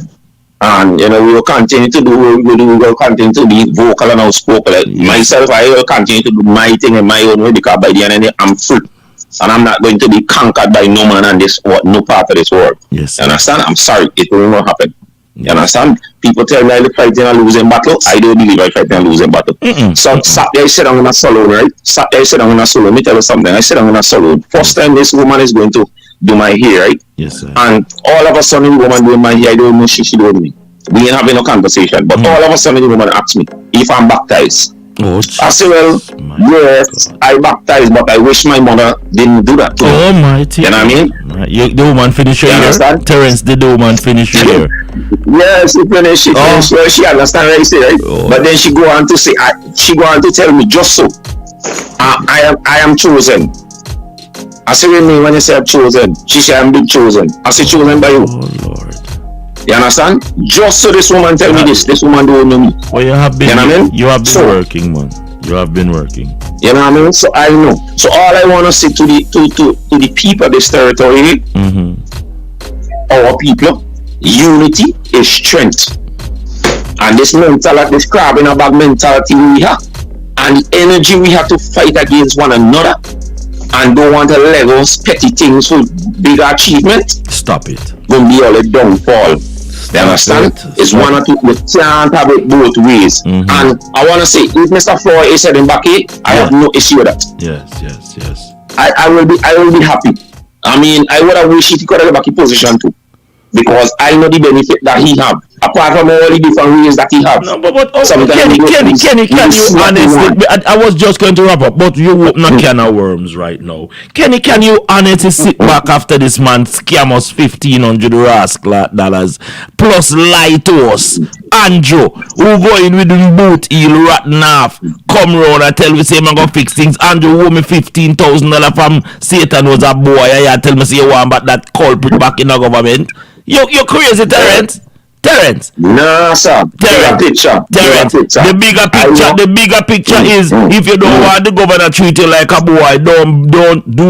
[SPEAKER 12] And we will continue to do. We will continue to be vocal and outspoken. Myself, I will continue to do my thing in my own way, because by the end of the day, I'm free. And I'm not going to be conquered by no man and no part of this world.
[SPEAKER 8] Yes.
[SPEAKER 12] You understand? I'm sorry, it will not happen. You understand? People tell me I fighting a losing battle. I don't believe I fight a losing battle. So Saturday I sit down in a salon, right? Saturday I sit down in a salon. Let me tell you something. I sit down in a salon. First time this woman is going to do my hair, right?
[SPEAKER 8] Yes, sir.
[SPEAKER 12] And all of a sudden the woman doing my hair, I don't know she doing me. We ain't having no conversation. But all of a sudden the woman asks me if I'm baptized.
[SPEAKER 8] Oh,
[SPEAKER 12] I say, well, yes, I baptized, but I wish my mother didn't do that.
[SPEAKER 8] Oh my!
[SPEAKER 12] You know what I mean?
[SPEAKER 8] The woman finish your hair. Terrence, did the woman finish your hair?
[SPEAKER 12] Yes, she finished. Well, she understand what I say, right? But then she go on to say, she go on to tell me just so. I am chosen. I say, when you say I'm chosen, she say I'm being chosen. I say chosen by you.
[SPEAKER 8] Oh Lord.
[SPEAKER 12] You understand? Just so this woman tell me this woman don't know me.
[SPEAKER 8] Well, you have been.
[SPEAKER 12] You know what I mean?
[SPEAKER 8] You have been working, man. You have been working.
[SPEAKER 12] You know what I mean? So I know. So all I want to say to the people of this territory, our people, unity is strength. And this mentality, this crab in a bag mentality we have, and the energy we have to fight against one another, and don't want to level petty things for bigger achievement.
[SPEAKER 8] Stop it.
[SPEAKER 12] Gonna be all a downfall. You understand? It's one or two. We can't have it both ways. And I want to say, if Mr. Floyd is heading back here, I have no issue with that.
[SPEAKER 8] Yes.
[SPEAKER 12] I will be happy. I mean, I would have wished he could have back in position too, because I know the benefit that he have, apart from all the different ways that he have.
[SPEAKER 8] No, but Kenny, can you honestly? I was just going to wrap up, but you open a can of worms right now. Kenny, can you honestly sit back after this man scam us $1,500 plus lie to us? Andrew, who go in with the boot heel rotten off, come round and tell me say I'm gonna fix things. Andrew owe me $15,000 from Satan was a boy. I tell me say you want back that culprit back in the government. You're crazy, Terrence.
[SPEAKER 12] No, sir.
[SPEAKER 8] Terrence. The bigger picture is if you don't want the governor treat you like a boy, do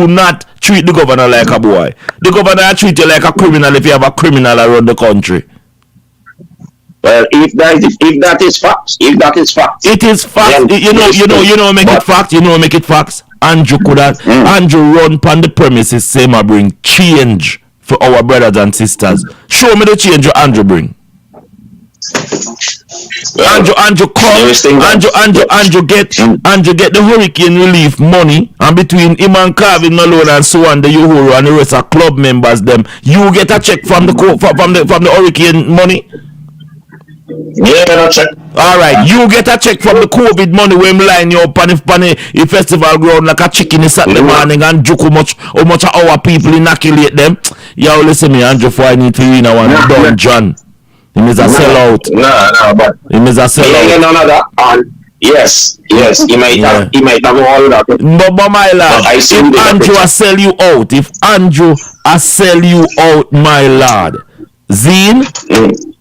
[SPEAKER 8] not treat the governor like a boy. The governor treat you like a criminal if you have a criminal around the country.
[SPEAKER 12] Well, if that is fact, it is fact.
[SPEAKER 8] Make it facts. Andrew could have Andrew run upon the premises, say I bring change for our brothers and sisters. Show me the change Andrew bring. Andrew get the hurricane relief money, and between him and Calvin Malone and so on, the Uhuru and the rest of club members them, you get a check from the hurricane money.
[SPEAKER 12] Yeah, no check.
[SPEAKER 8] All right, you get a check from the COVID money when line you up on the festival ground like a chicken is Saturday morning and joke how much of our people inoculate them. Yo, listen me, Andrew, for I need to win one done, John. He is a sellout.
[SPEAKER 12] No, but
[SPEAKER 8] he is a sellout.
[SPEAKER 12] Yeah, none of that. Yes, he might have all that.
[SPEAKER 8] But my lad, if Andrew a sell you out, my lad, Zine,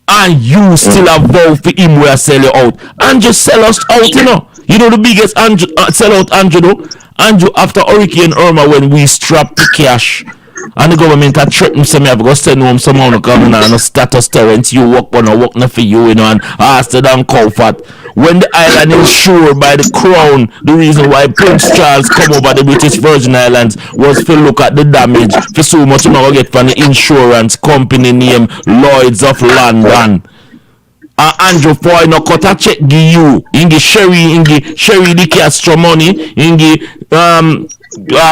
[SPEAKER 8] and you still have vow for him where sell you out, and just sell us out, you know. You know the biggest Andrew, sell out Andrew though. Andrew after Hurricane Irma when we strapped the cash. And the government had threatened me, I've got to send home some on the governor and a status terrence. You work on a work not for you, you know, and ask the damn comfort. When the island is insured by the crown, the reason why Prince Charles come over the British Virgin Islands was to look at the damage for so much you know get from the insurance company named Lloyds of London. Andrew Foy no cut a check give you. Ingi Sherry the Castro money,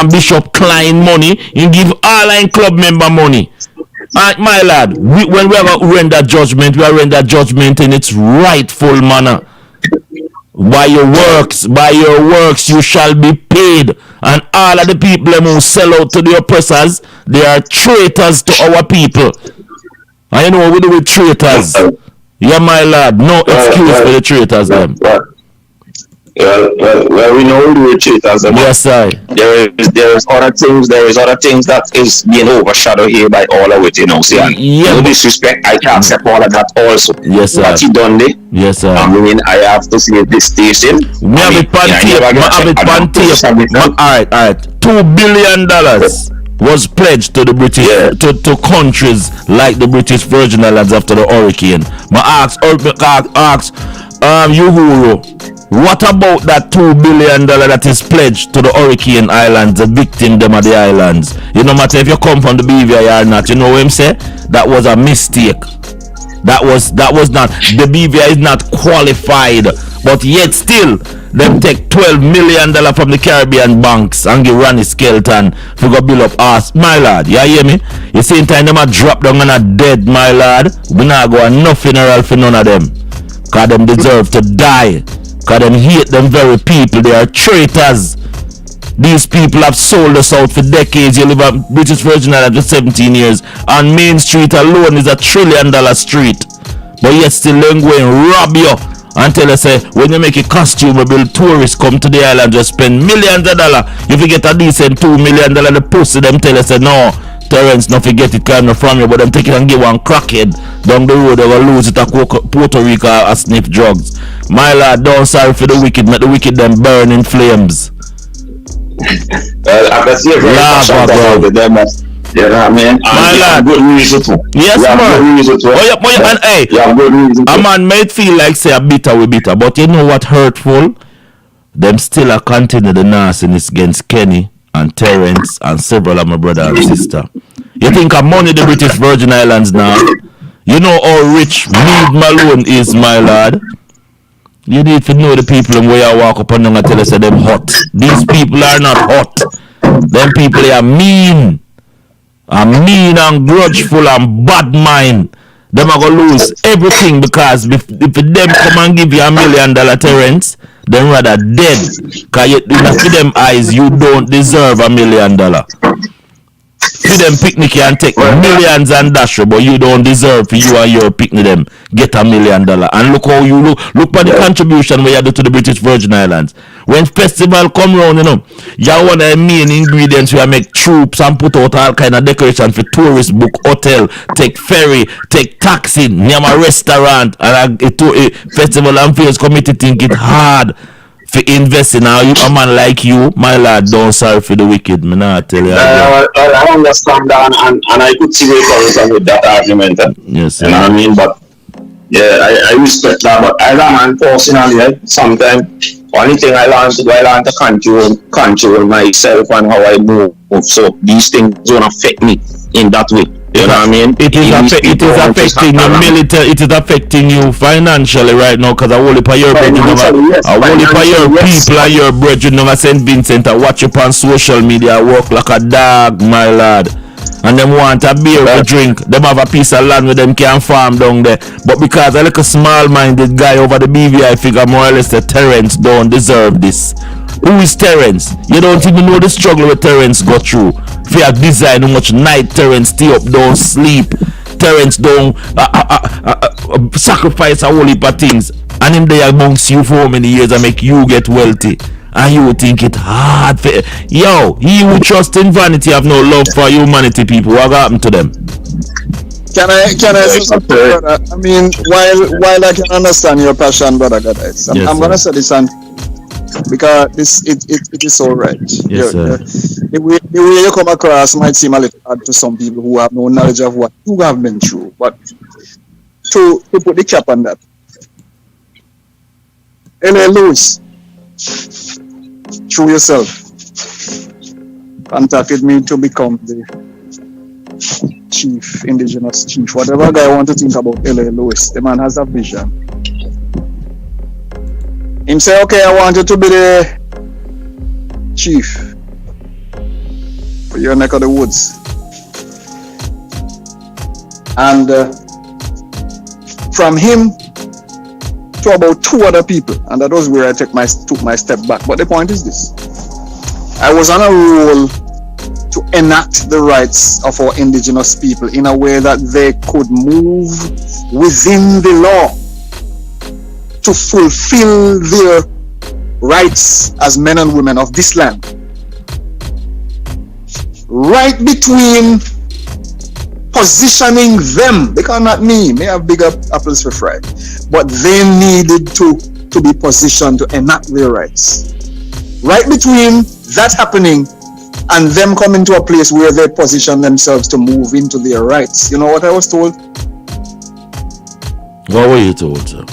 [SPEAKER 8] Bishop Klein money, you give all our club member money. My lad, when we have render judgment, we render judgment in its rightful manner. By your works you shall be paid. And all of the people who sell out to the oppressors, they are traitors to our people. And you know what we do with traitors? Yeah, my lad, no excuse for the traitors them.
[SPEAKER 12] Well, we know we cheaters.
[SPEAKER 8] Yes, sir.
[SPEAKER 12] There is other things that is being overshadowed here by all of it, you know. See, no disrespect, I can't accept all of that also.
[SPEAKER 8] Yes, sir.
[SPEAKER 12] What he done there?
[SPEAKER 8] Yes, sir.
[SPEAKER 12] I mean, I have to see this station.
[SPEAKER 8] Alright. $2 billion was pledged to the British to countries like the British Virgin Islands after the hurricane. I ask Uhuru, what about that $2 billion that is pledged to the Hurricane Islands, the victim them of the islands? You no matter if you come from the BVI or not, you know what I'm saying? That was a mistake. That was not, the BVI is not qualified, but yet still, them take $12 million from the Caribbean banks and give Ronnie Skelton to go build up us. My lad, you hear me? You see in time them a drop down and a dead, my lad. We not go no funeral for none of them. Cause them deserve to die. Cause them hate them very people. They are traitors. These people have sold us out for decades. You live at British Virgin Islands for 17 years. And Main Street alone is $1 trillion street. But yet still them go and rob you. Until I say, when you make a costume, we build tourists come to the island, just spend millions of dollars. If you get a decent $2 million, the pussy them tell us, no, Terrence, not forget it coming from you, but them take it and give one crackhead down the road, they will lose it at Puerto Rico or sniff drugs. My lad, don't sorry for the wicked, make the wicked them burn in flames.
[SPEAKER 12] Well, I can see a very yeah, man.
[SPEAKER 8] My lad,
[SPEAKER 12] good reason too.
[SPEAKER 8] Yes, man. And hey, a man might feel like say a bitter we bitter, but you know what hurtful? Them still are continue the nastiness against Kenny and Terrence and several of my brother and sister. You think of money the British Virgin Islands now? You know how rich Meade Malone is, my lad. You need to know the people where you walk up and tell us them hot. These people are not hot. Them people are mean. Mean and grudgeful and bad mind. Them are gonna lose everything because if them come and give you $1 million, Terrence, then rather dead. Cause you, for them eyes, you don't deserve $1 million. For them picnic and take millions and dash, but you don't deserve for you and your picnic them get $1 million. And look how you look for the contribution we do to the British Virgin Islands. When festival come round, you know, you one of the main ingredients we make troops and put out all kind of decoration for tourist book, hotel, take ferry, take taxi, near my restaurant, and a festival and fairs committee think it hard for investing. Now you a man like you, my lad, don't sorry for the wicked. Me not tell you.
[SPEAKER 12] Well, I understand that, and I could see where you're coming with that argument.
[SPEAKER 8] Yes,
[SPEAKER 12] you know what I mean. But yeah, I respect that. But I learn personally, sometimes only thing I learn to do, I learn to control myself and how I move. So these things don't affect me in that way. You know what I mean?
[SPEAKER 8] It is affecting you military. It is affecting you financially right now because I will for your brethren. I will for your people and your brethren of St. Vincent. I watch you on social media. I work like a dog, my lad. and them want a beer to drink. Them have a piece of land where them can farm down there. But because a little small-minded guy over the BVI figure more or less that Terrence don't deserve this. Who is Terrence? You don't even know the struggle with Terrence go through. If you have design how much night Terrence stay up, don't sleep. Terrence don't sacrifice a whole heap of things. And him there amongst you for how many years and make you get wealthy. And you think it hard for yo, he who trust in vanity have no love for humanity, people. What happened to them?
[SPEAKER 11] Can I say something, brother? I mean, while I can understand your passion, brother, guys, I'm gonna say this, and because it is all right.
[SPEAKER 8] Yes, sir.
[SPEAKER 11] The way you come across might seem a little hard to some people who have no knowledge of what you have been through, but to put the cap on that, L.A. Lewis, through yourself, contacted me to become the chief, indigenous chief, whatever guy want to think about L.A. Lewis. The man has a vision. Him say, okay, I want you to be the chief for your neck of the woods. And from him to about 2 other people, and that was where I took my step back. But the point is this: I was on a roll to enact the rights of our indigenous people in a way that they could move within the law to fulfill their rights as men and women of this land. Right between positioning them, because not me, may have bigger apples for fry, but they needed to be positioned to enact their rights. Right between that happening and them coming to a place where they position themselves to move into their rights. You know what I was told?
[SPEAKER 8] What were you told, sir?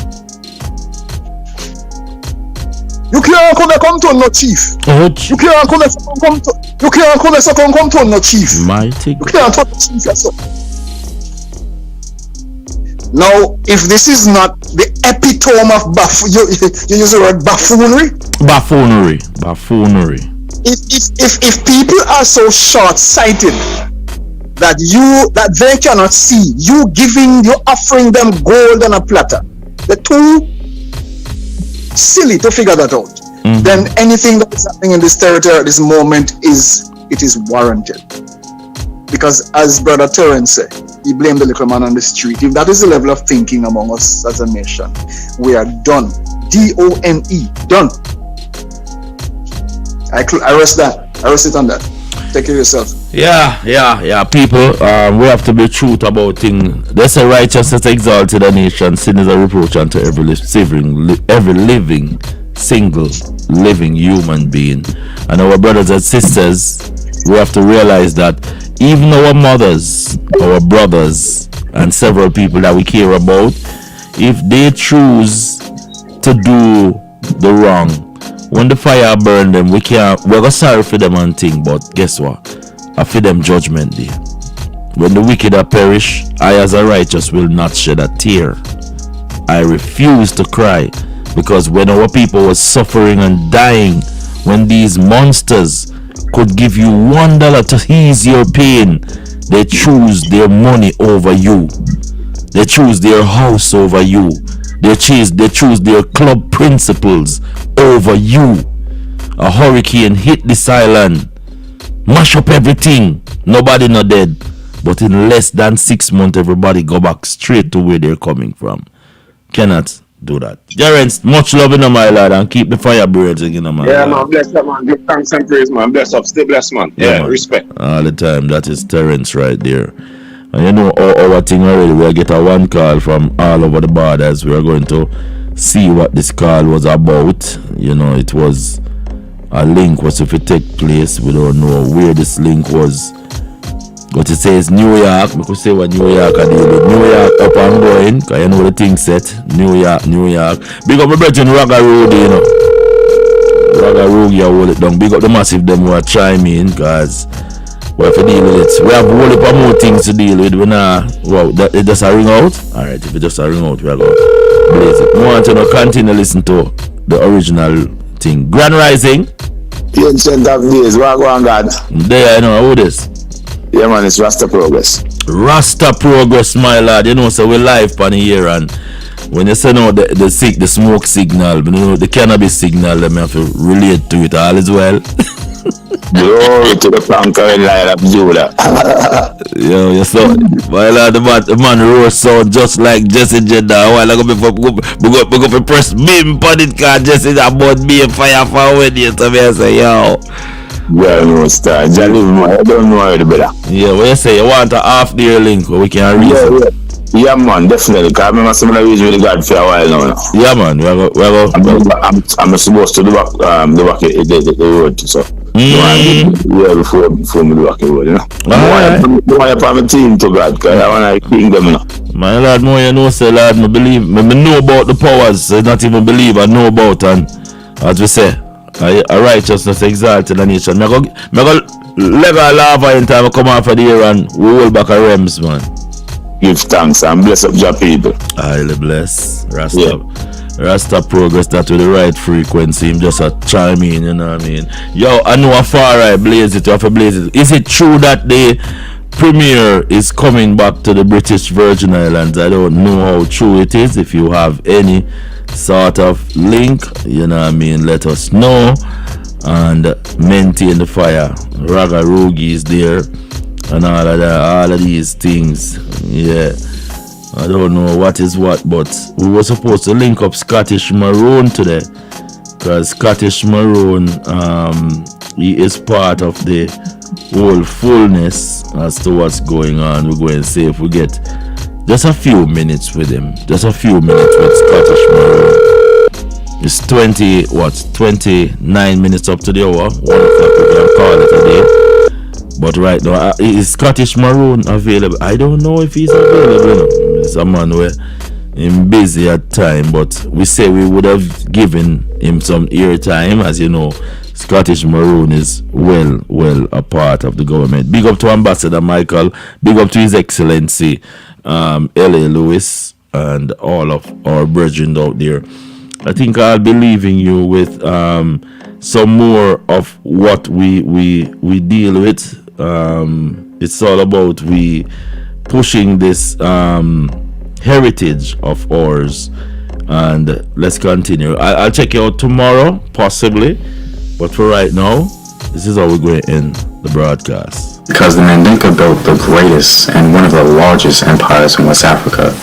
[SPEAKER 11] You can't come to no chief. You can't come to no chief.
[SPEAKER 8] Mighty.
[SPEAKER 11] You can't talk to chief yourself. Now, if this is not the epitome of you use the word buffoonery. Buffoonery. If people are so short-sighted that they cannot see you offering them gold on a platter, they're too silly to figure that out. Then anything that is happening in this territory at this moment is warranted. Because as Brother Terrence said, he blamed the little man on the street. If that is the level of thinking among us as a nation, we are done. D-O-N-E, done. I rest it on that. Take care of yourself.
[SPEAKER 8] Yeah. People, we have to be truth about things. They say righteousness exalted a nation, sin is a reproach unto every living, single, living human being. And our brothers and sisters, we have to realize that even our mothers, our brothers, and several people that we care about, if they choose to do the wrong, when the fire burn them, we're gonna sorry for them and thing, but guess what? I feel them judgment day. When the wicked are perish, I as a righteous will not shed a tear. I refuse to cry, because when our people was suffering and dying, when these monsters could give you $1 to ease your pain, they choose their money over you. They choose their house over you. They choose their club principles over you. A hurricane hit this island, mash up everything. Nobody not dead, but in less than 6 months, everybody go back straight to where they're coming from. Cannot do that. Terrence, much love in my lad, and keep the fire burning in my
[SPEAKER 12] Yeah, man, bless up, man. Give thanks and praise, man. Bless up, stay blessed, man. Yeah, man. Respect.
[SPEAKER 8] All the time. That is Terrence right there. And you know our thing already, we'll get a one call from all over the borders. We are going to see what this call was about. You know, it was a link was if it take place. We don't know where this link was. But it says New York. We could say what New York are doing with. New York up and going, because you know the thing set. New York. Big up my brother in Raga Road, you know. Raga Road, you hold it down. Big up the massive them who are chiming in, because we have to deal with it. We have a whole heap of more things to deal with. Wow, it just a ring out? Alright, if it just a ring out, we are going to blaze it. We want to continue to listen to the original thing. Grand Rising.
[SPEAKER 13] Ancient of days, what going on, God?
[SPEAKER 8] There, you know, who this?
[SPEAKER 12] Yeah, man, it's Rasta Progress.
[SPEAKER 8] Rasta Progress, my lad. You know, so we're live on here, and when you send out the smoke signal, you know, the cannabis signal, let me have to relate to it all as well.
[SPEAKER 12] Glory to the conquering lion of Judah.
[SPEAKER 8] Yo, you saw my lad, the man roast sound just like Jesse Jeddah. While I go for press beam on it, cause Jesse about me and fire for when you to me, I say, yo.
[SPEAKER 12] Yeah, no star. I don't know how to better.
[SPEAKER 8] Yeah, what you say? You want a half the link where we can read?
[SPEAKER 12] Yeah, man, definitely. Cause I remember some of the videos with God for a while now.
[SPEAKER 8] Yeah, man.
[SPEAKER 12] I'm supposed to do the road, so. Yeah, before me do the road, you know. I want to have a team to God, cause I want to king them, you know.
[SPEAKER 8] My lad, more you know, say lad, me know about the powers. So not even believe, I know about, and as we say. A righteousness exalted a nation. I go leg a lava in time I come off of the air and we hold back a rems, man.
[SPEAKER 12] Give thanks and bless up your people.
[SPEAKER 8] Highly bless. Rasta Progress, that with the right frequency. Him just a chime in, you know what I mean? Yo, I know a far right blaze it, you have to blaze it. Is it true that the Premier is coming back to the British Virgin Islands? I don't know how true it is. If you have any sort of link, you know what I mean, let us know and maintain the fire. Raga Rogi is there and all of that, all of these things. Yeah, I don't know what is what, but we were supposed to link up Scottish Maroon today, because Scottish Maroon he is part of the whole fullness as to what's going on. We're going to see if we get just a few minutes with him. Just a few minutes with Scottish Maroon. It's 29 minutes up to the hour. 1 o'clock we can call it a day. But right now, is Scottish Maroon available? I don't know if he's available. It's a man where he's busy at time, but we say we would have given him some airtime. As you know, Scottish Maroon is well a part of the government. Big up to Ambassador Michael. Big up to His Excellency L.A. Lewis and all of our brethren out there. I think I'll be leaving you with some more of what we deal with. It's all about we pushing this heritage of ours, and let's continue. I'll check you out tomorrow possibly, but for right now, this is how we're going to end the broadcast.
[SPEAKER 1] Because the Mandinka built the greatest and one of the largest empires in West Africa,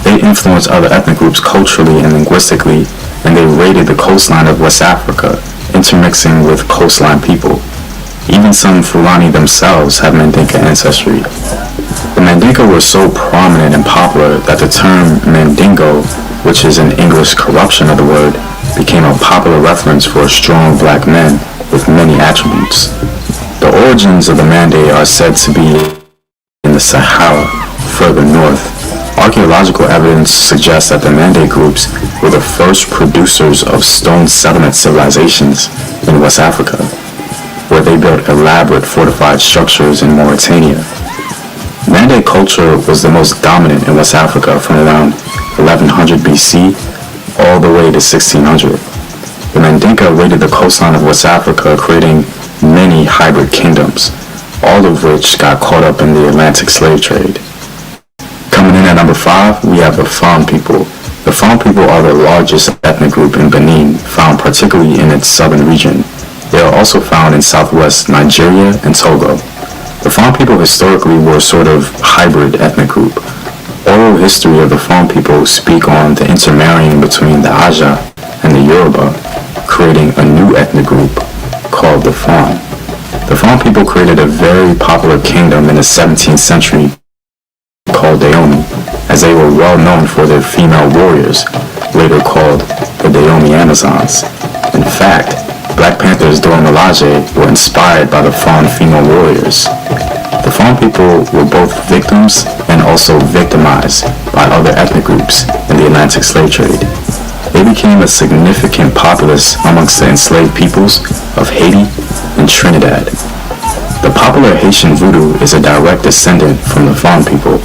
[SPEAKER 1] they influenced other ethnic groups culturally and linguistically, and they raided the coastline of West Africa, intermixing with coastline people. Even some Fulani themselves have Mandinka ancestry. The Mandinka were so prominent and popular that the term Mandingo, which is an English corruption of the word, became a popular reference for strong black men with many attributes. The origins of the Mande are said to be in the Sahara, further north. Archaeological evidence suggests that the Mande groups were the first producers of stone settlement civilizations in West Africa, where they built elaborate fortified structures in Mauritania. Mande culture was the most dominant in West Africa from around 1100 BC all the way to 1600. The Mandinka raided the coastline of West Africa, creating many hybrid kingdoms, all of which got caught up in the Atlantic slave trade. Coming in at number 5, we have the Fon people. The Fon people are the largest ethnic group in Benin, found particularly in its southern region. They are also found in southwest Nigeria and Togo. The Fon people historically were a sort of hybrid ethnic group. Oral history of the Fon people speak on the intermarrying between the Aja and the Yoruba, creating a new ethnic group called the Fon. The Fon people created a very popular kingdom in the 17th century called Dahomey, as they were well known for their female warriors, later called the Dahomey Amazons. In fact, Black Panthers during the Lage were inspired by the Fon female warriors. The Fon people were both victims and also victimized by other ethnic groups in the Atlantic slave trade. They became a significant populace amongst the enslaved peoples of Haiti and Trinidad. The popular Haitian voodoo is a direct descendant from the Fon people.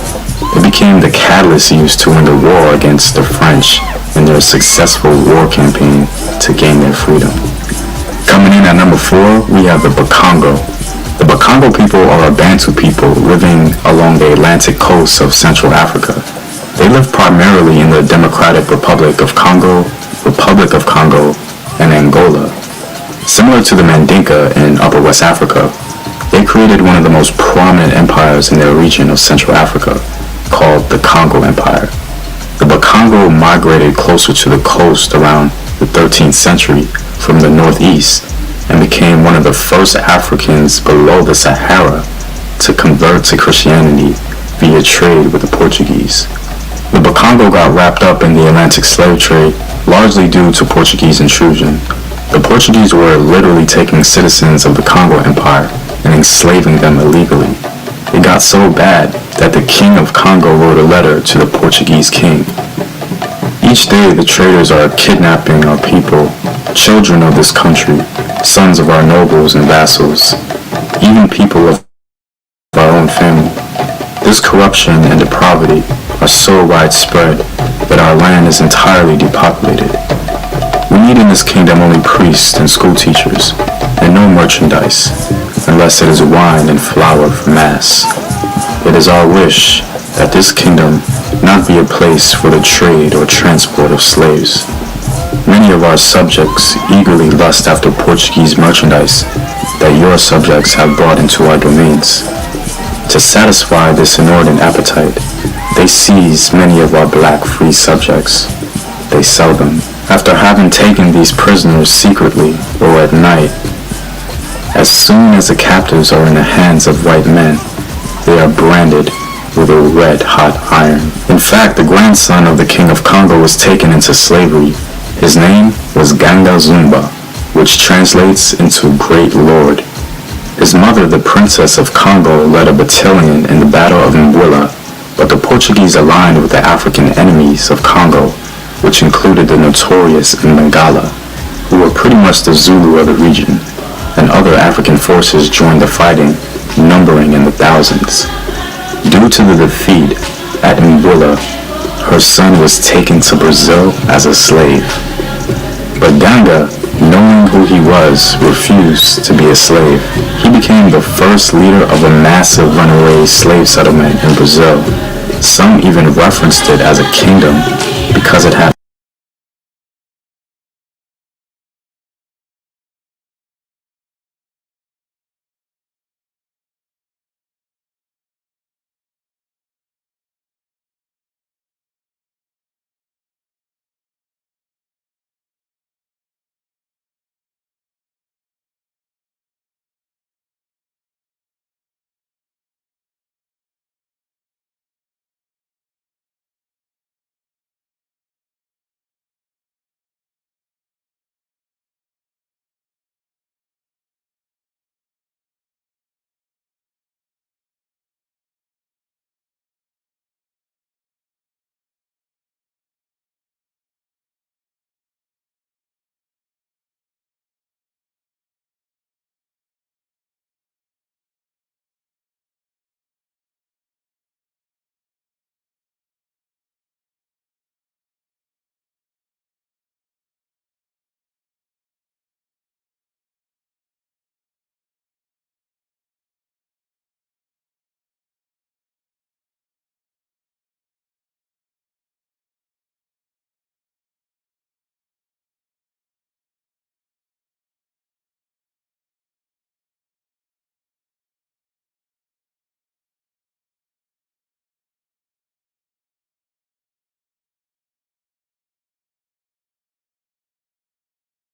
[SPEAKER 1] It became the catalyst used to win the war against the French in their successful war campaign to gain their freedom. Coming in at number 4, we have the Bakongo. The Bakongo people are a Bantu people living along the Atlantic coast of Central Africa. They lived primarily in the Democratic Republic of Congo, and Angola. Similar to the Mandinka in Upper West Africa, they created one of the most prominent empires in their region of Central Africa, called the Congo Empire. The Bakongo migrated closer to the coast around the 13th century from the northeast and became one of the first Africans below the Sahara to convert to Christianity via trade with the Portuguese. The Bakongo got wrapped up in the Atlantic slave trade largely due to Portuguese intrusion. The Portuguese were literally taking citizens of the Congo Empire and enslaving them illegally. It got so bad that the King of Congo wrote a letter to the Portuguese king. Each day the traders are kidnapping our people, children of this country, sons of our nobles and vassals, even people of our own family. This corruption and depravity are so widespread that our land is entirely depopulated. We need in this kingdom only priests and school teachers, and no merchandise, unless it is wine and flour for mass. It is our wish that this kingdom not be a place for the trade or transport of slaves. Many of our subjects eagerly lust after Portuguese merchandise that your subjects have brought into our domains. To satisfy this inordinate appetite, they seize many of our black free subjects. They sell them. After having taken these prisoners secretly or at night, as soon as the captives are in the hands of white men, they are branded with a red-hot iron. In fact, the grandson of the King of Congo was taken into slavery. His name was Ganga Zumba, which translates into Great Lord. His mother, the Princess of Congo, led a battalion in the Battle of Mbwila, but the Portuguese aligned with the African enemies of Congo, which included the notorious Mbangala, who were pretty much the Zulu of the region, and other African forces joined the fighting, numbering in the thousands. Due to the defeat at Mbwila, her son was taken to Brazil as a slave. But Ganga, knowing who he was, refused to be a slave. He became the first leader of a massive runaway slave settlement in Brazil. Some even referenced it as a kingdom because it had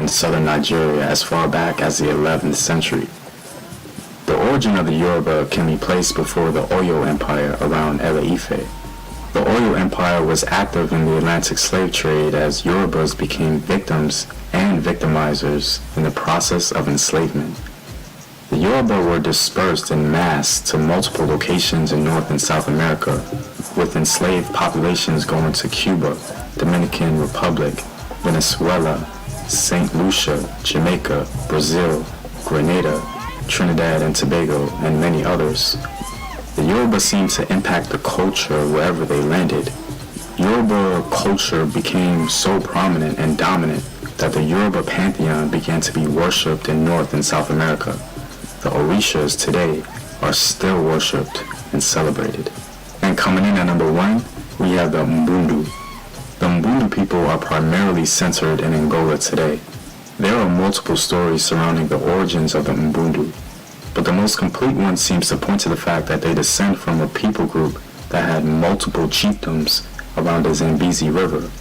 [SPEAKER 1] in southern Nigeria as far back as the 11th century. The origin of the Yoruba can be placed before the Oyo Empire around Ele-Ife. The Oyo Empire was active in the Atlantic slave trade as Yorubas became victims and victimizers in the process of enslavement. The Yoruba were dispersed in mass to multiple locations in North and South America, with enslaved populations going to Cuba, Dominican Republic, Venezuela, St. Lucia, Jamaica, Brazil, Grenada, Trinidad and Tobago, and many others. The Yoruba seemed to impact the culture wherever they landed. Yoruba culture became so prominent and dominant that the Yoruba pantheon began to be worshipped in North and South America. The Orishas today are still worshipped and celebrated. And coming in at number 1, we have the Mbundu. The Mbundu people are primarily centered in Angola today. There are multiple stories surrounding the origins of the Mbundu, but the most complete one seems to point to the fact that they descend from a people group that had multiple chiefdoms around the Zambezi River.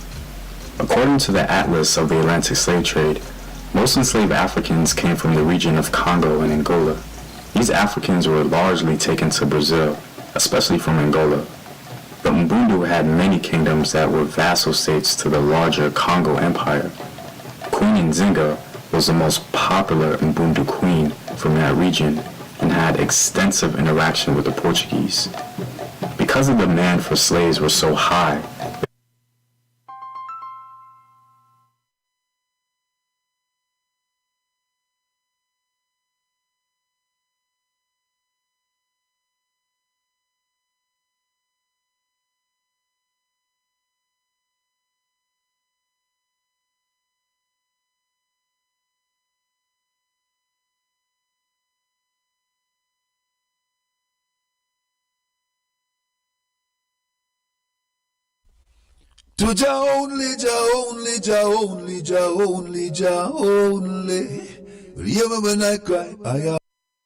[SPEAKER 1] According to the Atlas of the Atlantic Slave Trade, most enslaved Africans came from the region of Congo and Angola. These Africans were largely taken to Brazil, especially from Angola. The Mbundu had many kingdoms that were vassal states to the larger Congo Empire. Queen Nzinga was the most popular Mbundu queen from that region and had extensive interaction with the Portuguese. Because the demand for slaves was so high,
[SPEAKER 3] To Jah only, Jah only, Jah only, Jah only, Jah only. Hear me when I cry. Ay,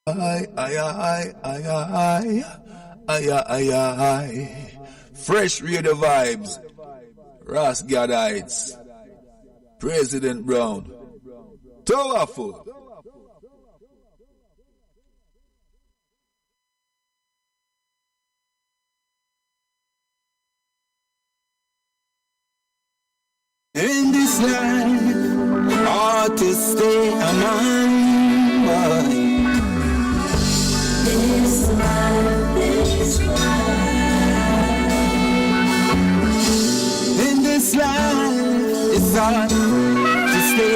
[SPEAKER 3] ay, ay, ay, ay, ay, ay, ay, ay. Freshradiovybz, Rasgadites, President Brown, Powerful.
[SPEAKER 5] In this life, artists stay among us. This life. In this life.